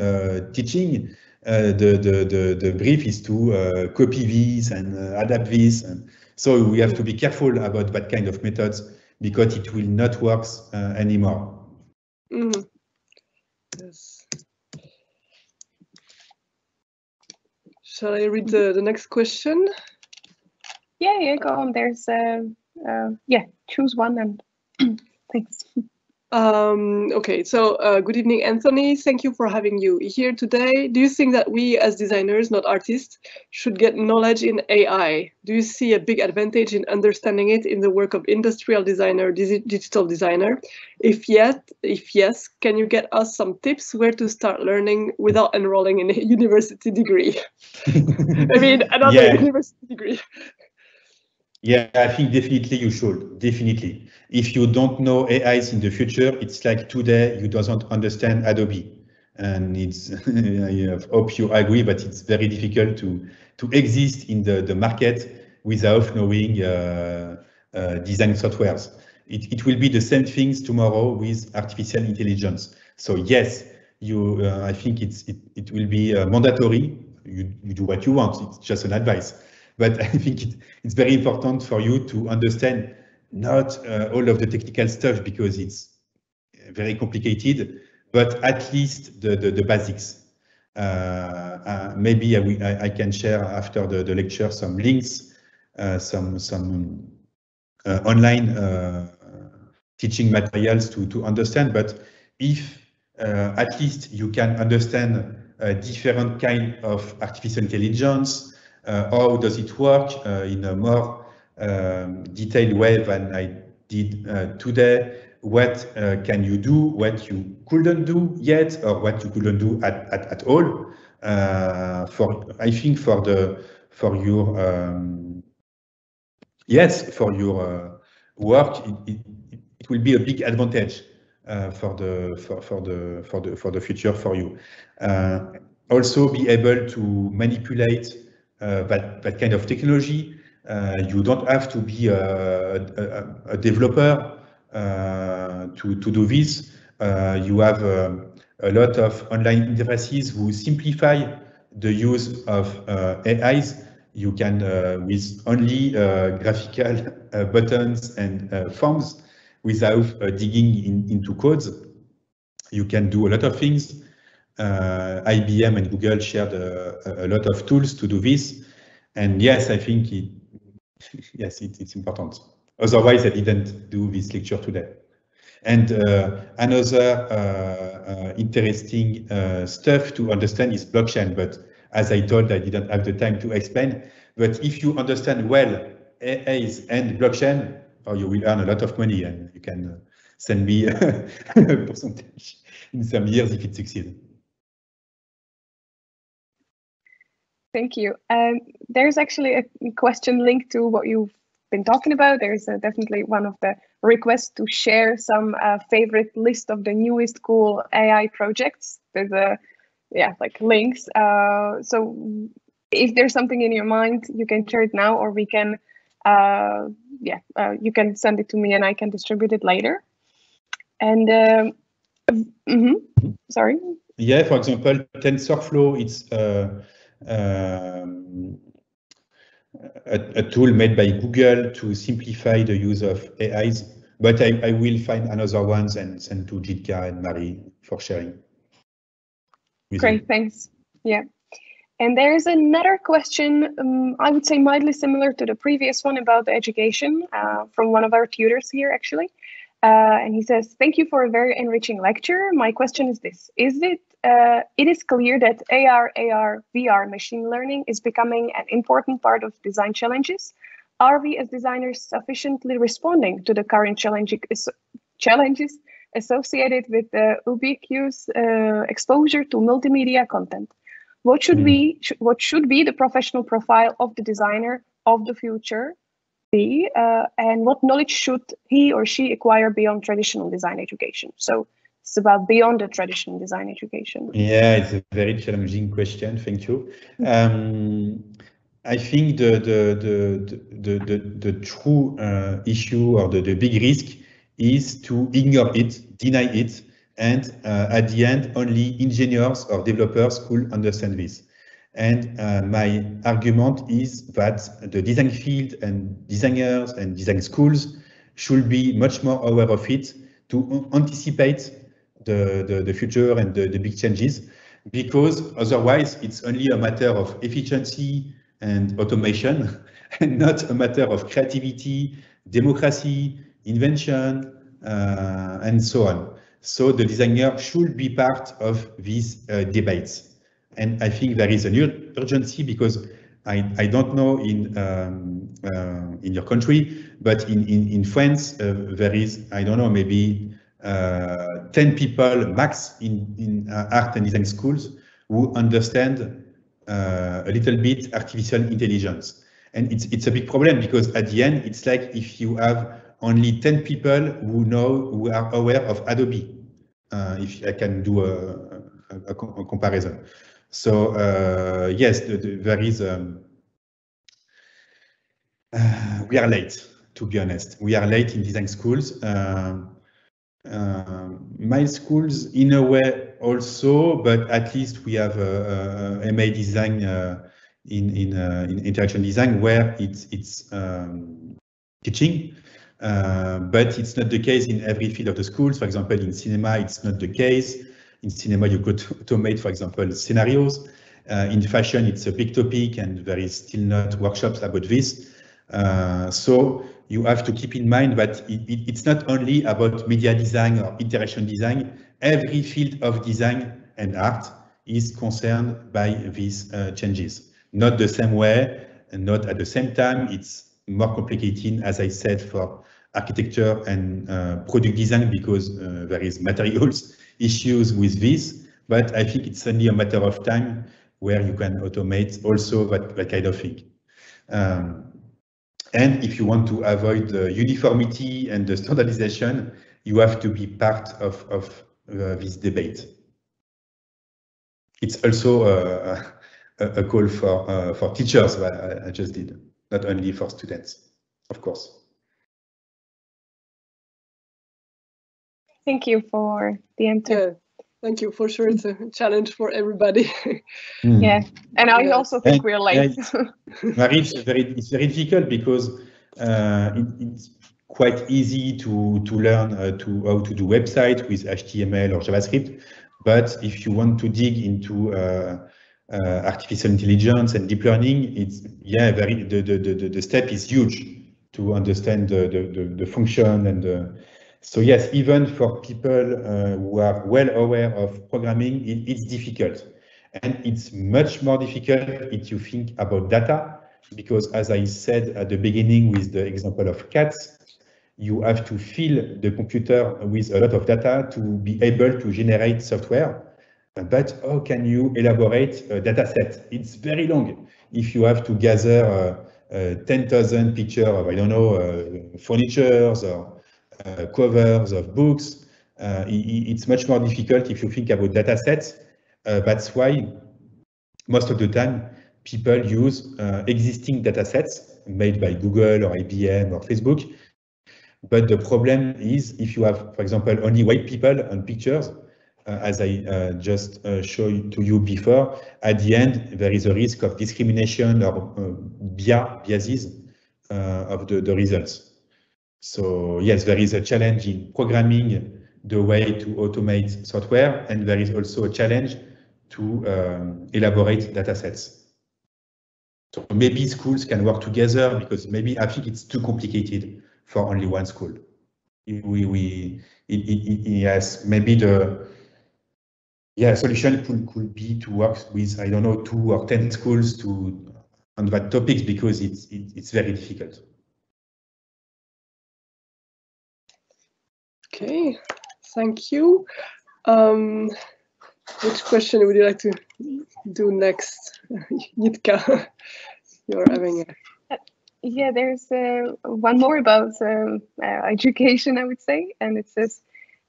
teaching, the brief is to copy this and adapt this, and so we have to be careful about that kind of methods, because it will not work anymore. Mm-hmm. Yes. Shall I read the next question? Yeah, go on. There's yeah, choose one and thanks. Okay, so good evening, Anthony. Thank you for having you here today. Do you think that we as designers, not artists, should get knowledge in AI? Do you see a big advantage in understanding it in the work of industrial designer, digital designer? If yes, can you get us some tips where to start learning without enrolling in a university degree? I mean, another university degree. Yeah, I think definitely you should, definitely. If you don't know AIs in the future, it's like today you don't understand Adobe. And it's, I hope you agree, but it's very difficult to exist in the market without knowing design softwares. It will be the same things tomorrow with artificial intelligence. So yes, I think it will be mandatory. You do what you want, it's just an advice. But I think it's very important for you to understand not all of the technical stuff, because it's very complicated, but at least the basics. Maybe I can share after the lecture some links, some online teaching materials to understand. But if at least you can understand different kind of artificial intelligence, how does it work in a more detailed way than I did today? What can you do, what you couldn't do yet, or what you couldn't do at all? I think for your work, it will be a big advantage for the future for you. Also, be able to manipulate that kind of technology. You don't have to be a developer to do this. You have a lot of online interfaces who simplify the use of AIs. You can, with only graphical buttons and forms, without digging into codes, you can do a lot of things. IBM and Google shared a lot of tools to do this. And yes, I think it's important. Otherwise, I didn't do this lecture today. And another interesting stuff to understand is blockchain. But as I told, I didn't have the time to explain. But if you understand well AIs and blockchain, you will earn a lot of money, and you can send me a percentage in some years if it succeeds. Thank you. There's actually a question linked to what you've been talking about. There's definitely one of the requests to share some favorite list of the newest cool AI projects. There's like links. So if there's something in your mind, you can share it now, or we can, you can send it to me and I can distribute it later. And sorry. Yeah, for example, TensorFlow, it's a tool made by Google to simplify the use of AIs, but I will find another ones and send to Jitka and Marie for sharing. Great, thanks. Yeah. And there's another question, I would say mildly similar to the previous one about the education from one of our tutors here, actually. And he says, thank you for a very enriching lecture. My question is this: it is clear that AR, VR, machine learning is becoming an important part of design challenges. Are we as designers sufficiently responding to the current challenges associated with the ubiquitous exposure to multimedia content. What should be the professional profile of the designer of the future be, and what knowledge should he or she acquire beyond traditional design education? So it's about beyond the traditional design education. Yeah, it's a very challenging question. Thank you. I think the true issue or the big risk is to ignore it, deny it, and at the end, only engineers or developers could understand this. And my argument is that the design field and designers and design schools should be much more aware of it to anticipate the future and the big changes, because otherwise it's only a matter of efficiency and automation and not a matter of creativity, democracy, invention, and so on. So the designer should be part of these debates. And I think there is an urgency, because I don't know in your country, but in France, there is, I don't know, maybe 10 people max in art and design schools who understand a little bit artificial intelligence. And it's a big problem, because at the end, it's like if you have only 10 people who are aware of Adobe, if I can do a comparison. So yes, there is, we are late, to be honest. We are late in design schools. My schools, in a way, also, but at least we have MA design in interaction design, where it's teaching, but it's not the case in every field of the schools. For example, in cinema, it's not the case. In cinema, you could automate, for example, scenarios. In fashion, it's a big topic, and there is still not workshops about this. So you have to keep in mind that it's not only about media design or interaction design. Every field of design and art is concerned by these changes. Not the same way, and not at the same time. It's more complicated, as I said, for architecture and product design, because there is materials issues with this. But I think it's only a matter of time where you can automate also that kind of thing. And if you want to avoid the uniformity and the standardization, you have to be part of this debate. It's also a call for teachers, that I just did, not only for students, of course. Thank you for the answer. Yeah, thank you. For sure, it's a challenge for everybody. Yeah, and I also think we're late. Marie, it's very difficult, because it's quite easy to learn how to do website with HTML or JavaScript, but if you want to dig into artificial intelligence and deep learning, it's the step is huge to understand the function and so yes, even for people who are well aware of programming, it's difficult. And it's much more difficult if you think about data, because as I said at the beginning with the example of cats, you have to fill the computer with a lot of data to be able to generate software. But how can you elaborate a data set? It's very long. If you have to gather 10,000 pictures of, I don't know, furnitures or covers of books, it's much more difficult if you think about data sets. That's why most of the time people use existing data sets made by Google or IBM or Facebook. But the problem is, if you have, for example, only white people on pictures, as I just showed to you before, at the end there is a risk of discrimination or biases of the results. So yes, there is a challenge in programming the way to automate software, and there is also a challenge to elaborate data sets. So maybe schools can work together, because maybe I think it's too complicated for only one school. Yes, maybe the solution could be to work with, I don't know, 2 or 10 schools on that topics, because it's very difficult. Okay, thank you. Which question would you like to do next, Jitka? You're having a... Yeah, there's one more about education, I would say, and it says,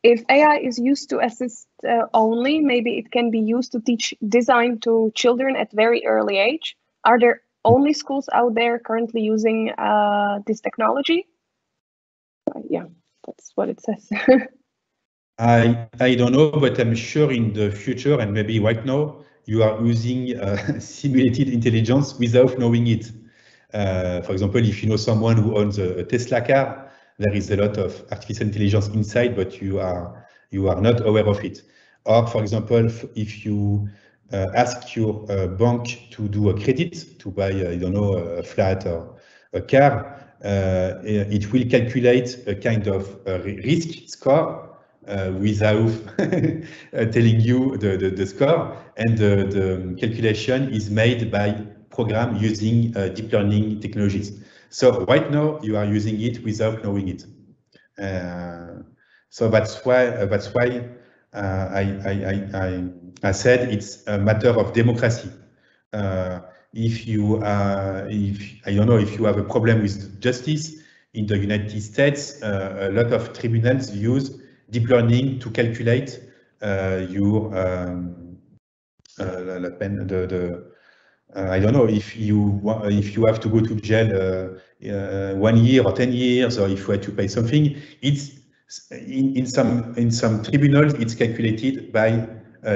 if AI is used to assist only, maybe it can be used to teach design to children at very early age. Are there only schools out there currently using this technology? Yeah, that's what it says. I don't know, but I'm sure in the future, and maybe right now, you are using simulated intelligence without knowing it. For example, if you know someone who owns a Tesla car, there is a lot of artificial intelligence inside, but you are not aware of it. Or, for example, if you ask your bank to do a credit, to buy, I don't know, a flat or a car, it will calculate a kind of risk score without telling you the score, and the calculation is made by program using deep learning technologies. So right now you are using it without knowing it. So that's why I said it's a matter of democracy. If I don't know, if you have a problem with justice in the United States, a lot of tribunals use deep learning to calculate your I don't know, if you have to go to jail 1 year or 10 years, or if you have to pay something, it's in some tribunals it's calculated by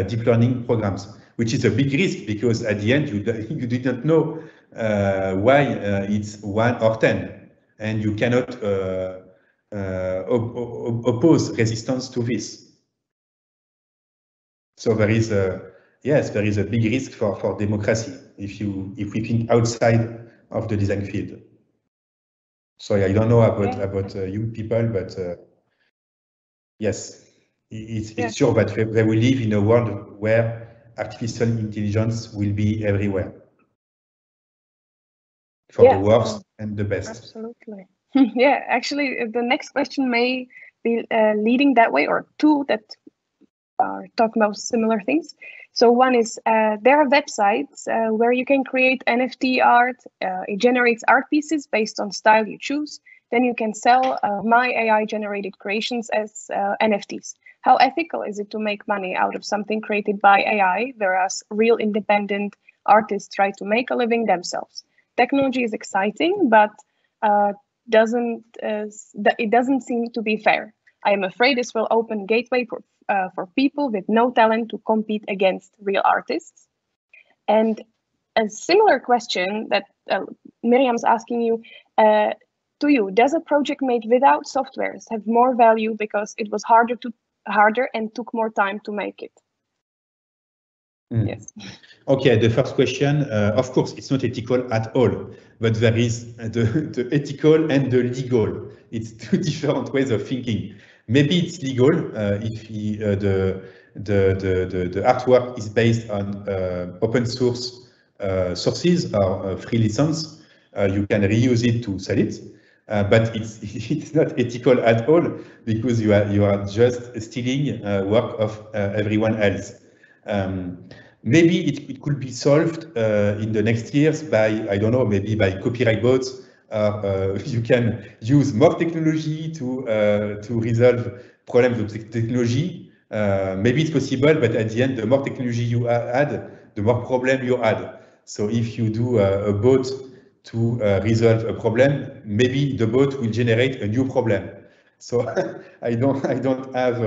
deep learning programs, which is a big risk, because at the end you did not know why it's 1 or 10, and you cannot oppose resistance to this. So there is a big risk for democracy if we think outside of the design field. Sorry, I don't know about you people, but yes, it's sure that they will live in a world where artificial intelligence will be everywhere, for the worst and the best. Absolutely. Yeah, actually, the next question may be leading that way, or two that are talking about similar things. So one is there are websites where you can create NFT art. It generates art pieces based on style you choose. Then you can sell my AI generated creations as NFTs. How ethical is it to make money out of something created by AI, whereas real independent artists try to make a living themselves? Technology is exciting, but it doesn't seem to be fair. I am afraid this will open gateway for people with no talent to compete against real artists. And a similar question that Miriam's asking you, to you, does a project made without softwares have more value because it was harder and took more time to make it? Yes. Okay, the first question, of course, it's not ethical at all, but there is the ethical and the legal. It's two different ways of thinking. Maybe it's legal if the artwork is based on open source sources or free license. You can reuse it to sell it, but it's not ethical at all, because you are just stealing work of everyone else. Maybe it could be solved in the next years by, I don't know, maybe by copyright bots. You can use more technology to resolve problems with technology. Maybe it's possible, but at the end, the more technology you add, the more problem you add. So if you do a bot to resolve a problem, maybe the bot will generate a new problem. So I don't have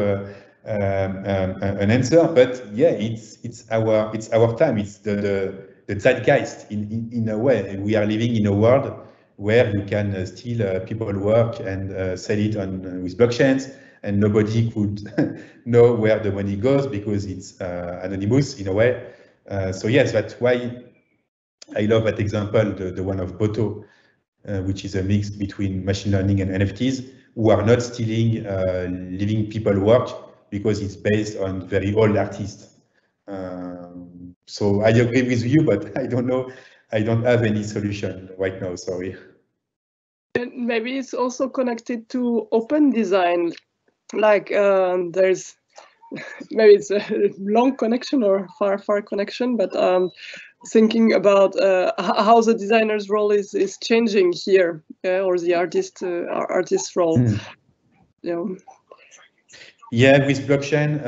an answer, but yeah, it's our time. It's the zeitgeist in a way. We are living in a world where you can steal people's work and sell it with blockchains, and nobody could know where the money goes because it's anonymous in a way. So yes, that's why I love that example, the one of Boto, which is a mix between machine learning and NFTs, who are not stealing living people work because it's based on very old artists. So I agree with you, but I don't know. I don't have any solution right now, sorry. And maybe it's also connected to open design. like there's maybe it's a long connection or far connection, but thinking about how the designer's role is changing here, or the artist's role. Yeah, with blockchain,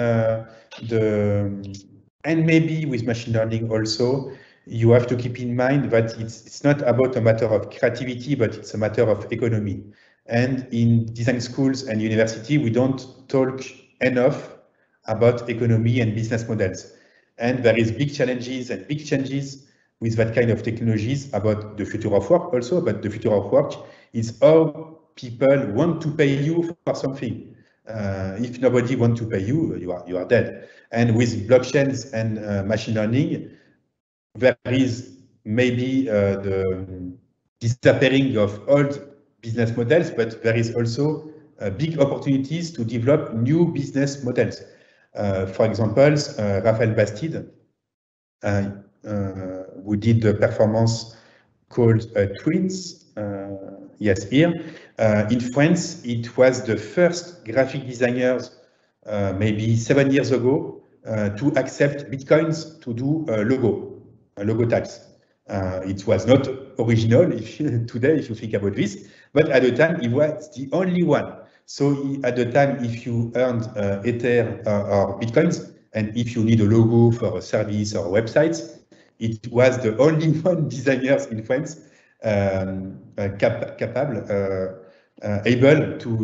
and maybe with machine learning also, you have to keep in mind that it's not about a matter of creativity, but it's a matter of economy. And in design schools and university, we don't talk enough about economy and business models. And there is big challenges and big changes with that kind of technologies about the future of work also, but the future of work is how people want to pay you for something. If nobody wants to pay you, you are dead. And with blockchains and machine learning, there is maybe the disappearing of old business models, but there is also big opportunities to develop new business models. For example, Raphaël Bastide, who did the performance called Twins, yes, here. In France, it was the first graphic designers, maybe 7 years ago, to accept Bitcoins to do a logo tags. It was not original today, if you think about this, but at the time, he was the only one. So at the time, if you earned Ether or Bitcoins, and if you need a logo for a service or a website, it was the only one designers in France able to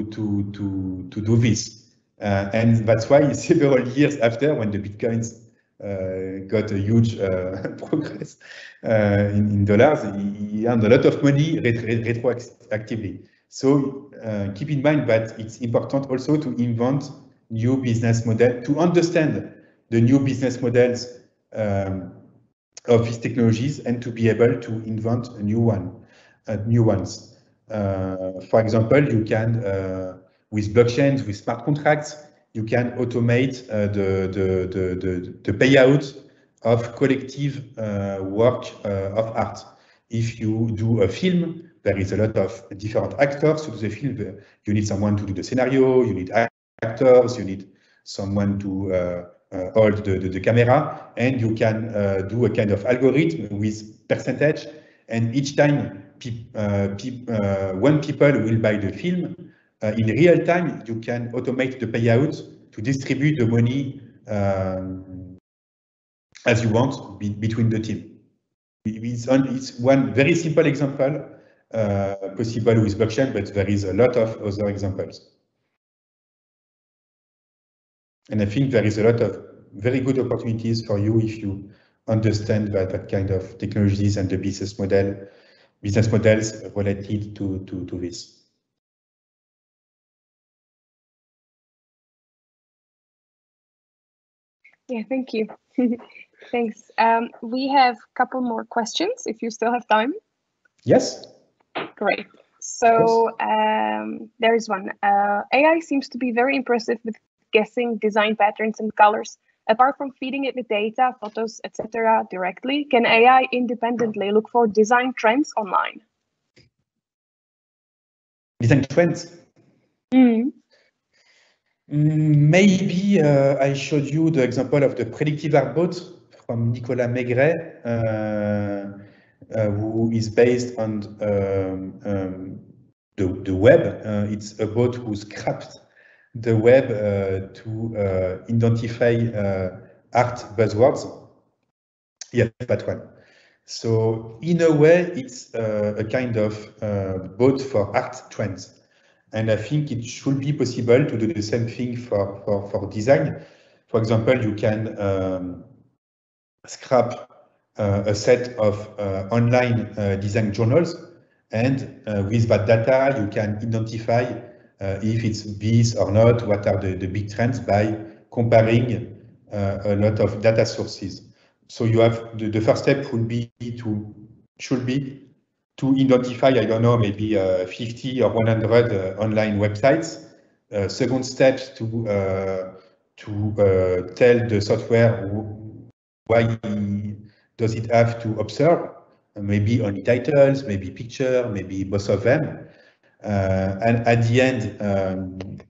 do this. And that's why several years after, when the Bitcoins got a huge progress in dollars, he earned a lot of money retroactively. So keep in mind that it's important also to invent new business models, to understand the new business models of these technologies, and to be able to invent a new ones. For example, you can, with blockchains, with smart contracts, you can automate the payout of collective work of art. If you do a film, there is a lot of different actors to do the film. You need someone to do the scenario, you need actors, you need someone to hold the camera, and you can do a kind of algorithm with percentage, and each time when people will buy the film, in real time, you can automate the payout to distribute the money as you want between the team. It's one very simple example possible with blockchain, but there is a lot of other examples. And I think there is a lot of very good opportunities for you if you understand that kind of technologies and the business models related to this. Yeah, thank you. Thanks. We have a couple more questions if you still have time. Yes. Great. So there's one. AI seems to be very impressive with guessing design patterns and colors. Apart from feeding it with data, photos, etc. directly, can AI independently look for design trends online? Design trends? Maybe I showed you the example of the predictive art bot from Nicolas Maigret, who is based on the web. It's a bot who scrapped the web to identify art buzzwords. Yeah, that one. So in a way, it's a kind of bot for art trends. And I think it should be possible to do the same thing for design. For example, you can scrap a set of online design journals, and with that data, you can identify if it's this or not, what are the big trends by comparing a lot of data sources. So you have the first step should be to identify, I don't know, maybe 50 or 100 online websites. Second step to tell the software why does it have to observe, maybe only titles, maybe picture, maybe both of them. And at the end,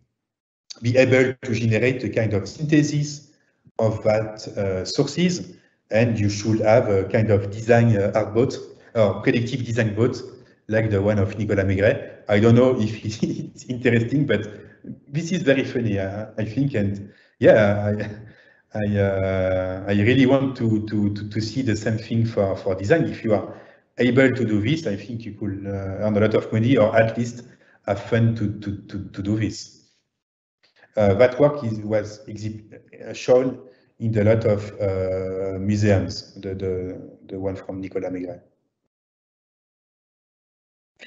be able to generate a kind of synthesis of that sources, and you should have a kind of design art bot or predictive design bot like the one of Nicolas Maigret. I don't know if it's interesting, but this is very funny, I think, and yeah, I really want to see the same thing for design. If you are able to do this, I think you could earn a lot of money, or at least have fun to do this. That work was shown in a lot of museums, the one from Nicolas Maigret.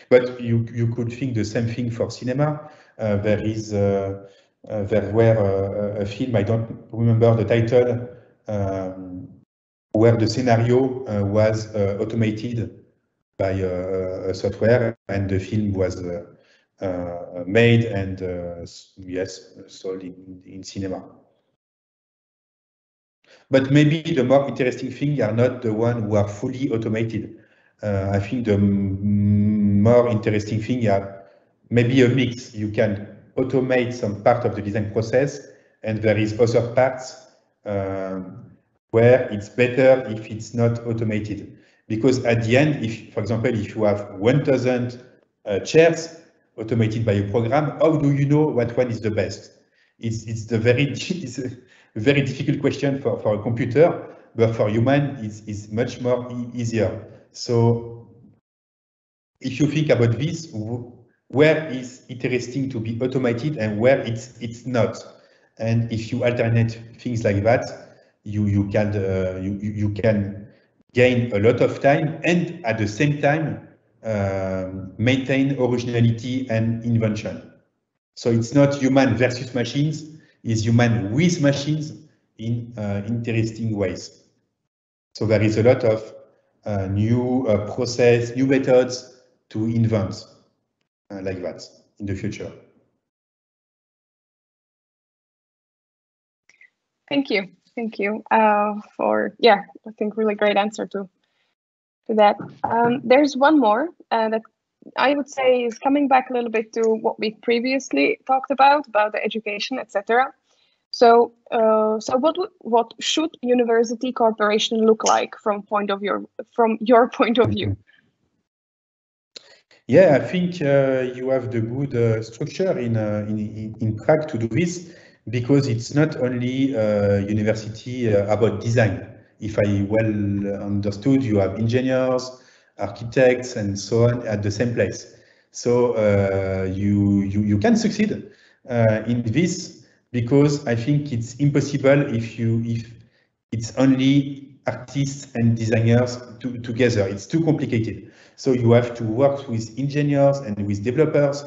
But you could think the same thing for cinema. There were a film, I don't remember the title, where the scenario was automated by a software, and the film was made and yes, sold in cinema. But maybe the more interesting thing are not the ones who are fully automated. I think the more interesting thing are maybe a mix. You can automate some part of the design process, and there is other parts where it's better if it's not automated. Because at the end, if, for example, if you have 1,000 chairs automated by a program, how do you know what one is the best? It's a very difficult question for a computer, but for human, it's much more easier. So if you think about this, where is interesting to be automated and where it's not? And if you alternate things like that, you can gain a lot of time, and at the same time maintain originality and invention. So it's not human versus machines, it's human with machines in interesting ways. So there is a lot of new process, new methods to invent like that in the future. Thank you for, yeah, I think really great answer to that. There's one more that I would say is coming back a little bit to what we previously talked about the education, etc. So, what should university cooperation look like from your point of view? Yeah, I think you have the good structure in Prague to do this, because it's not only university about design. If I well understood, you have engineers, architects, and so on at the same place. So you can succeed in this, because I think it's impossible if it's only artists and designers together. It's too complicated. So you have to work with engineers and with developers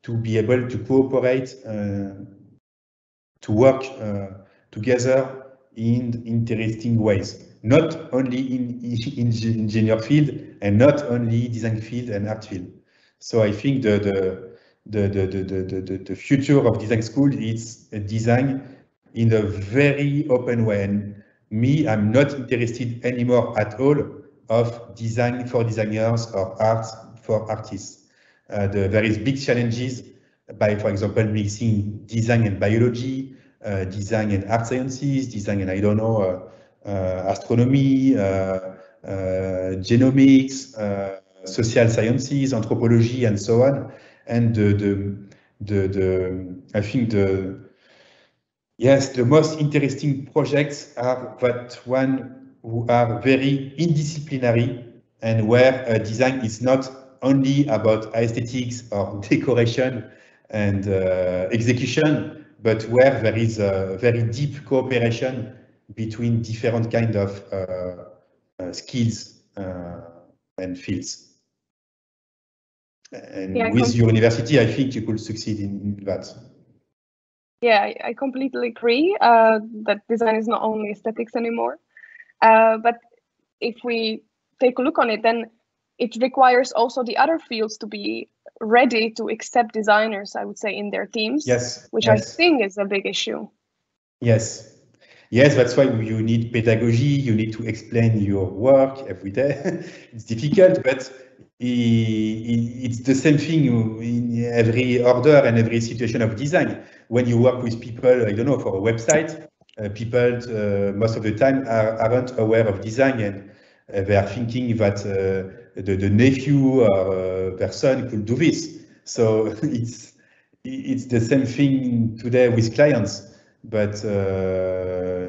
to be able to cooperate, to work together in interesting ways, not only in engineer field and not only design field and art field. So I think the future of design school is design in a very open way. And me, I'm not interested anymore at all of design for designers or art for artists. There is big challenges by, for example, mixing design and biology, design and art sciences, design and, I don't know, astronomy, genomics, social sciences, anthropology, and so on. And I think the most interesting projects are that one who are very interdisciplinary, and where design is not only about aesthetics or decoration and execution, but where there is a very deep cooperation between different kind of skills and fields. And yeah, with your university, I think you could succeed in that. Yeah, I completely agree that design is not only aesthetics anymore. But if we take a look on it, then it requires also the other fields to be ready to accept designers, I would say, in their teams. Yes. Which I think is a big issue. Yes. Yes, that's why you need pedagogy. You need to explain your work every day. It's difficult, but it's the same thing in every order and every situation of design. When you work with people, I don't know, for a website, people most of the time aren't aware of design, and they are thinking that the nephew or their son could do this. So it's the same thing today with clients. But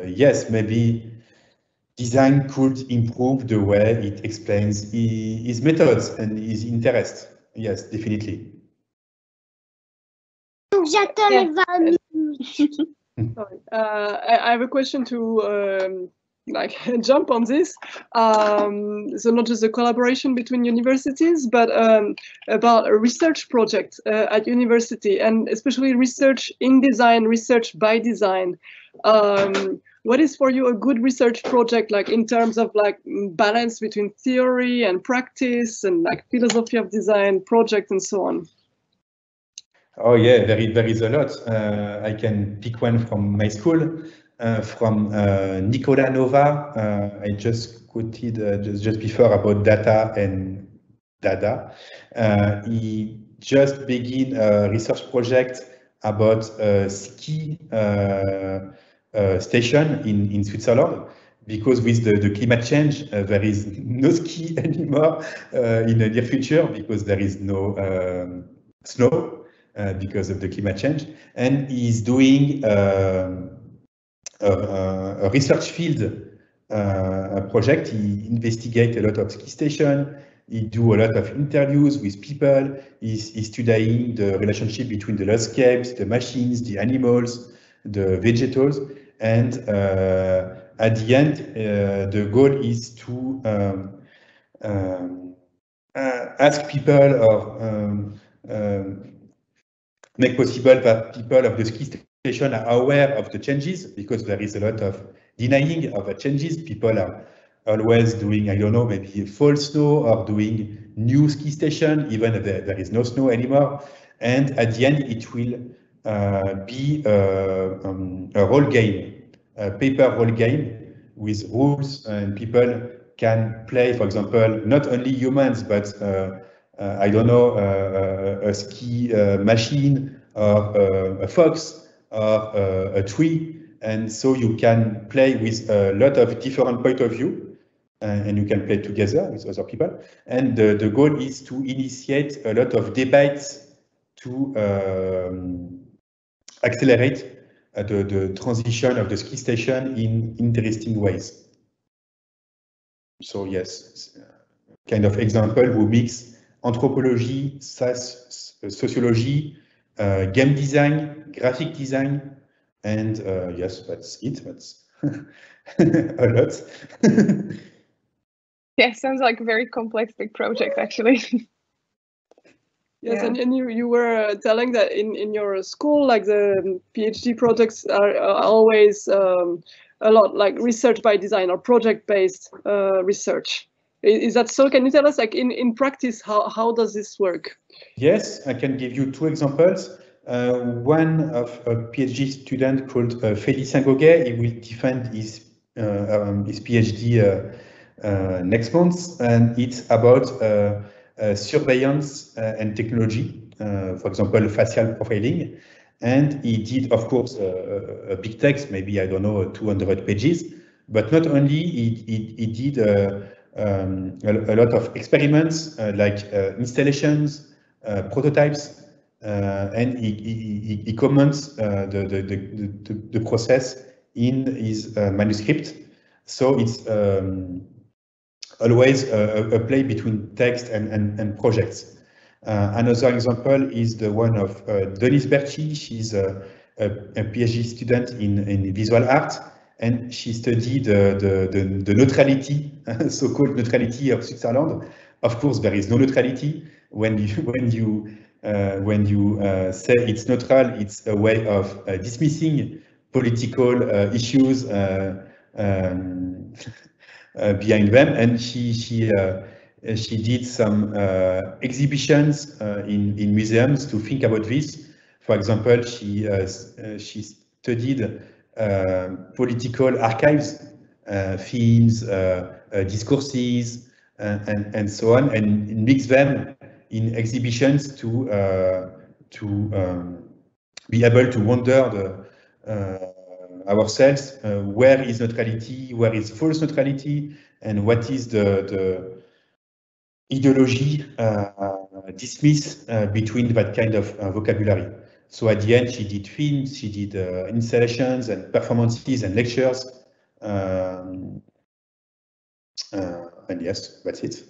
yes, maybe design could improve the way it explains his methods and his interest. Yes, definitely. J'attends les 20 minutes. I have a question to like jump on this. So not just a collaboration between universities, but about a research project at university, and especially research in design, research by design. What is for you a good research project, like in terms of like balance between theory and practice and like philosophy of design project and so on? Oh yeah, there is a lot. I can pick one from my school, from Nicolas Nova. I just quoted just before about data and data. He just began a research project about a ski station in Switzerland, because with the climate change, there is no ski anymore in the near future, because there is no snow. Because of the climate change, and he's doing a research field project. He investigates a lot of ski stations. He do a lot of interviews with people. He's studying the relationship between the landscapes, the machines, the animals, the vegetables, and at the end, the goal is to ask people or make possible that people of the ski station are aware of the changes, because there is a lot of denying of the changes. People are always doing, I don't know, maybe false snow or doing new ski station, even if there is no snow anymore. And at the end, it will be a role game, a paper role game with rules, and people can play, for example, not only humans, but I don't know, a ski machine, or a fox, or a tree. And so you can play with a lot of different point of view, and you can play together with other people. And the goal is to initiate a lot of debates to accelerate the transition of the ski station in interesting ways. So yes, kind of example who mix anthropology, sociology, game design, graphic design, and yes, that's it. That's a lot. Yeah, sounds like a very complex big project, actually. Yes, yeah. And you were telling that in your school, like the PhD projects are always a lot like research by design or project-based research. Is that so? Can you tell us, like in practice, how does this work? Yes, I can give you two examples. One of a PhD student called Félicien Goguet. He will defend his PhD next month, and it's about surveillance and technology, for example, facial profiling. And he did, of course, a big text, maybe, I don't know, 200 pages, but not only, he did a lot of experiments, like installations, prototypes, and he comments the process in his manuscript. So it's always a play between text and projects. Another example is the one of Denise Berchi. She's a PhD student in visual art, and she studied the neutrality, so-called neutrality of Switzerland. Of course, there is no neutrality. When you say it's neutral, it's a way of dismissing political issues behind them. And she did some exhibitions in museums to think about this. For example, she studied political archives, themes, discourses, and so on, and mix them in exhibitions to be able to wonder ourselves, where is neutrality, where is false neutrality, and what is the ideology dismiss between that kind of vocabulary. So at the end, she did films, she did installations and performances and lectures. And yes, that's it.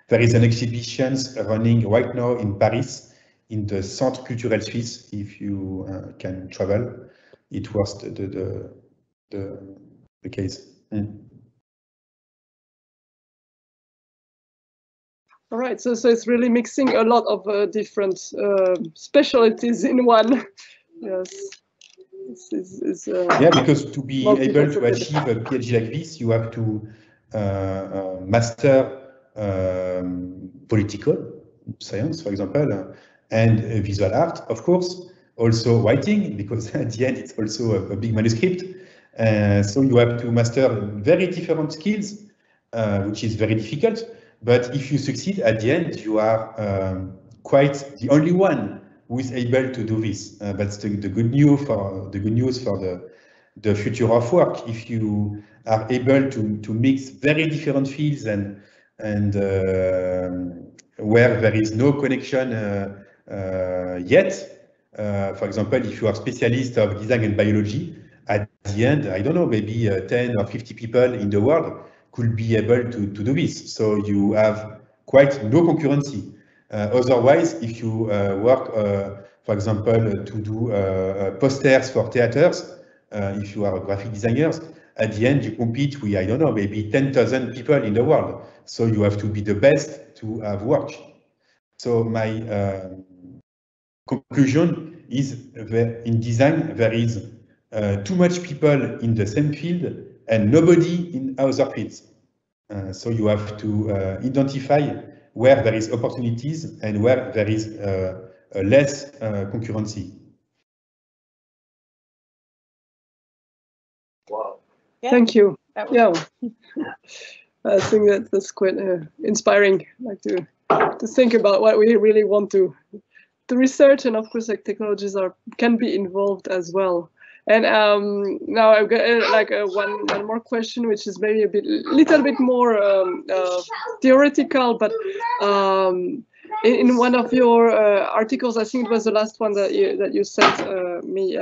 There is an exhibition running right now in Paris, in the Centre Culturel Suisse, if you can travel. It was the case. All right, so it's really mixing a lot of different specialties in one. Yes. Yeah, because to be able to achieve a PhD like this, you have to master political science, for example, and visual art, of course, also writing, because at the end it's also a big manuscript. So you have to master very different skills, which is very difficult. But if you succeed at the end, you are quite the only one who is able to do this. That's the good news for the future of work. If you are able to mix very different fields and where there is no connection yet. For example, if you are specialist of design and biology, at the end, I don't know, maybe 10 or 50 people in the world could be able to do this. So you have quite no concurrency. Otherwise, if you work, for example, to do posters for theaters, if you are a graphic designer, at the end you compete with, I don't know, maybe 10,000 people in the world. So you have to be the best to have work. So my conclusion is that in design there is too much people in the same field and nobody in other fields. So you have to identify where there is opportunities and where there is less concurrency. Wow. Yeah. Thank you. Yeah, I think that's quite inspiring. Like to think about what we really want to research, and of course, like technologies can be involved as well. And now I've got one more question, which is maybe little bit more theoretical, but in one of your articles, I think it was the last one that you sent me,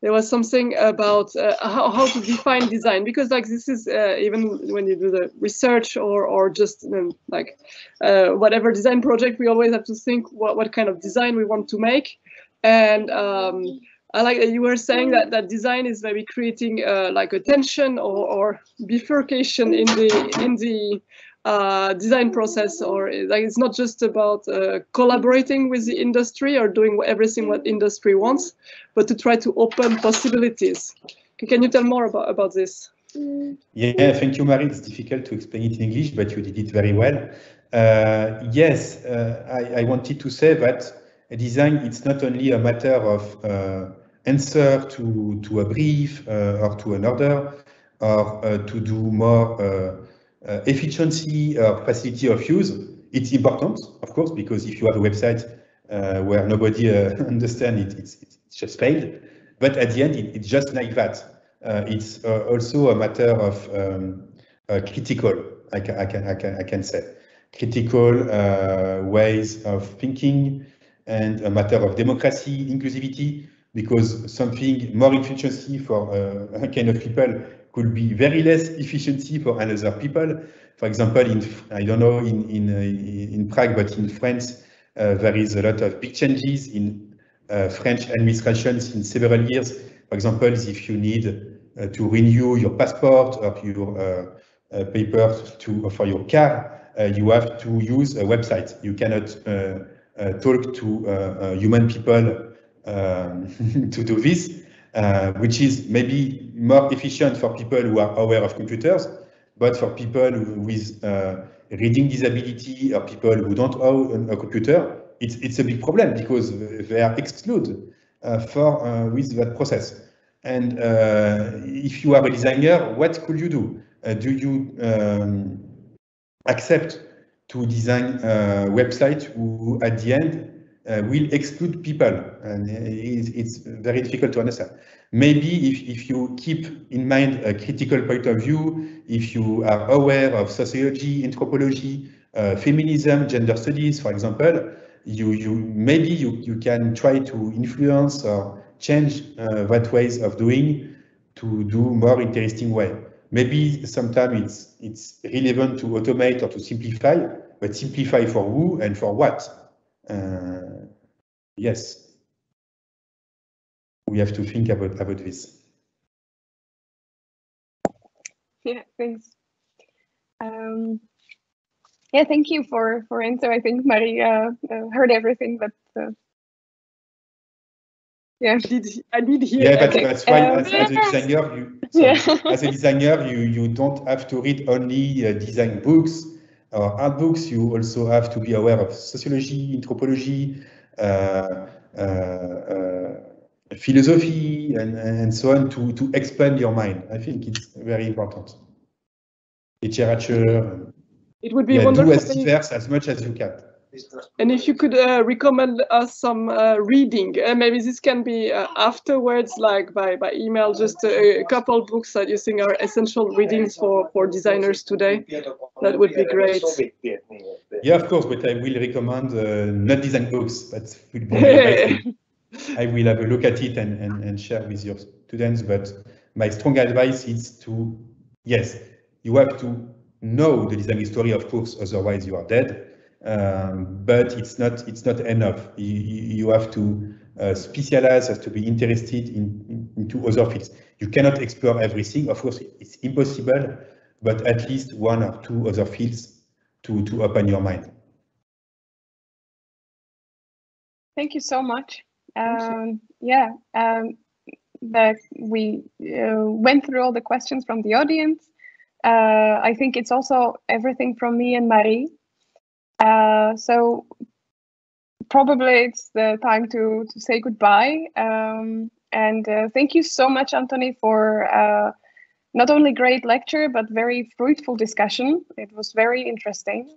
there was something about how to define design, because like this is even when you do the research or just like whatever design project, we always have to think what kind of design we want to make. And I like that you were saying that design is maybe creating like a tension or bifurcation in the design process, or like it's not just about collaborating with the industry or doing everything what industry wants, but to try to open possibilities. Can you tell more about this? Yeah, thank you, Marie. It's difficult to explain it in English, but you did it very well. Yes, I wanted to say that design, it's not only a matter of answer to a brief or to an order, or to do more efficiency or facility of use. It's important, of course, because if you have a website where nobody understands it, it's just failed. But at the end, it's just like that. It's also a matter of critical, I can say, critical ways of thinking, and a matter of democracy, inclusivity, because something more efficiency for a kind of people could be very less efficiency for another people. For example, I don't know in Prague, but in France, there is a lot of big changes in French administrations in several years. For example, if you need to renew your passport or your paper for your car, you have to use a website. You cannot talk to human people to do this, which is maybe more efficient for people who are aware of computers, but for people with reading disability or people who don't own a computer, it's a big problem, because they are excluded with that process. And if you are a designer, what could you do? Do you accept to design a website who at the end will exclude people, and it's very difficult to understand. Maybe if you keep in mind a critical point of view, if you are aware of sociology, anthropology, feminism, gender studies, for example, maybe you can try to influence or change that ways of doing to do more interesting way. Maybe sometimes it's relevant to automate or to simplify, but simplify for who and for what? Yes, we have to think about this. Yeah, thanks. Yeah, thank you for answer. I think Maria heard everything, but yeah, I did hear. Yeah, that's why as a designer, you don't have to read only design books or art books. You also have to be aware of sociology, anthropology, philosophy, and so on to expand your mind. I think it's very important. Literature. It would be wonderful. Do as diverse as much as you can. And if you could recommend us some reading, maybe this can be afterwards, like by email, just a couple books that you think are essential readings for designers today. That would be great. Yeah, of course, but I will recommend not design books. That will be I will have a look at it and share with your students. But my strong advice is to, yes, you have to know the design history, of course, otherwise you are dead. But it's not enough. You have to specialize, has to be interested into other fields. You cannot explore everything. Of course, it's impossible, but at least one or two other fields to open your mind. Thank you so much. Yeah, that we went through all the questions from the audience. I think it's also everything from me and Marie. So probably it's the time to say goodbye. And thank you so much, Anthony, for not only great lecture, but very fruitful discussion. It was very interesting.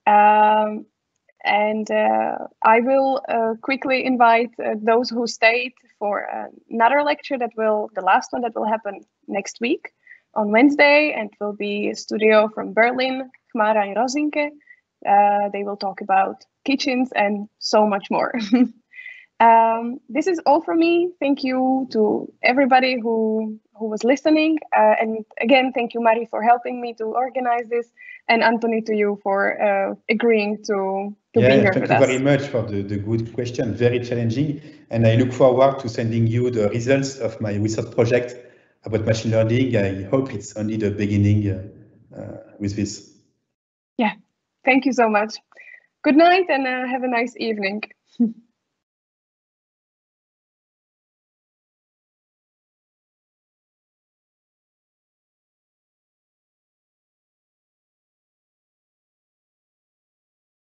And I will quickly invite those who stayed for another lecture the last one that will happen next week on Wednesday, and will be a studio from Berlin, Kmara and Rosinke. They will talk about kitchens and so much more. This is all from me. Thank you to everybody who was listening. And again, thank you, Marie, for helping me to organize this, and Anthony, to you for agreeing to be here with us. Thank you very much for the good question, very challenging. And I look forward to sending you the results of my research project about machine learning. I hope it's only the beginning with this. Yeah, thank you so much. Good night and have a nice evening.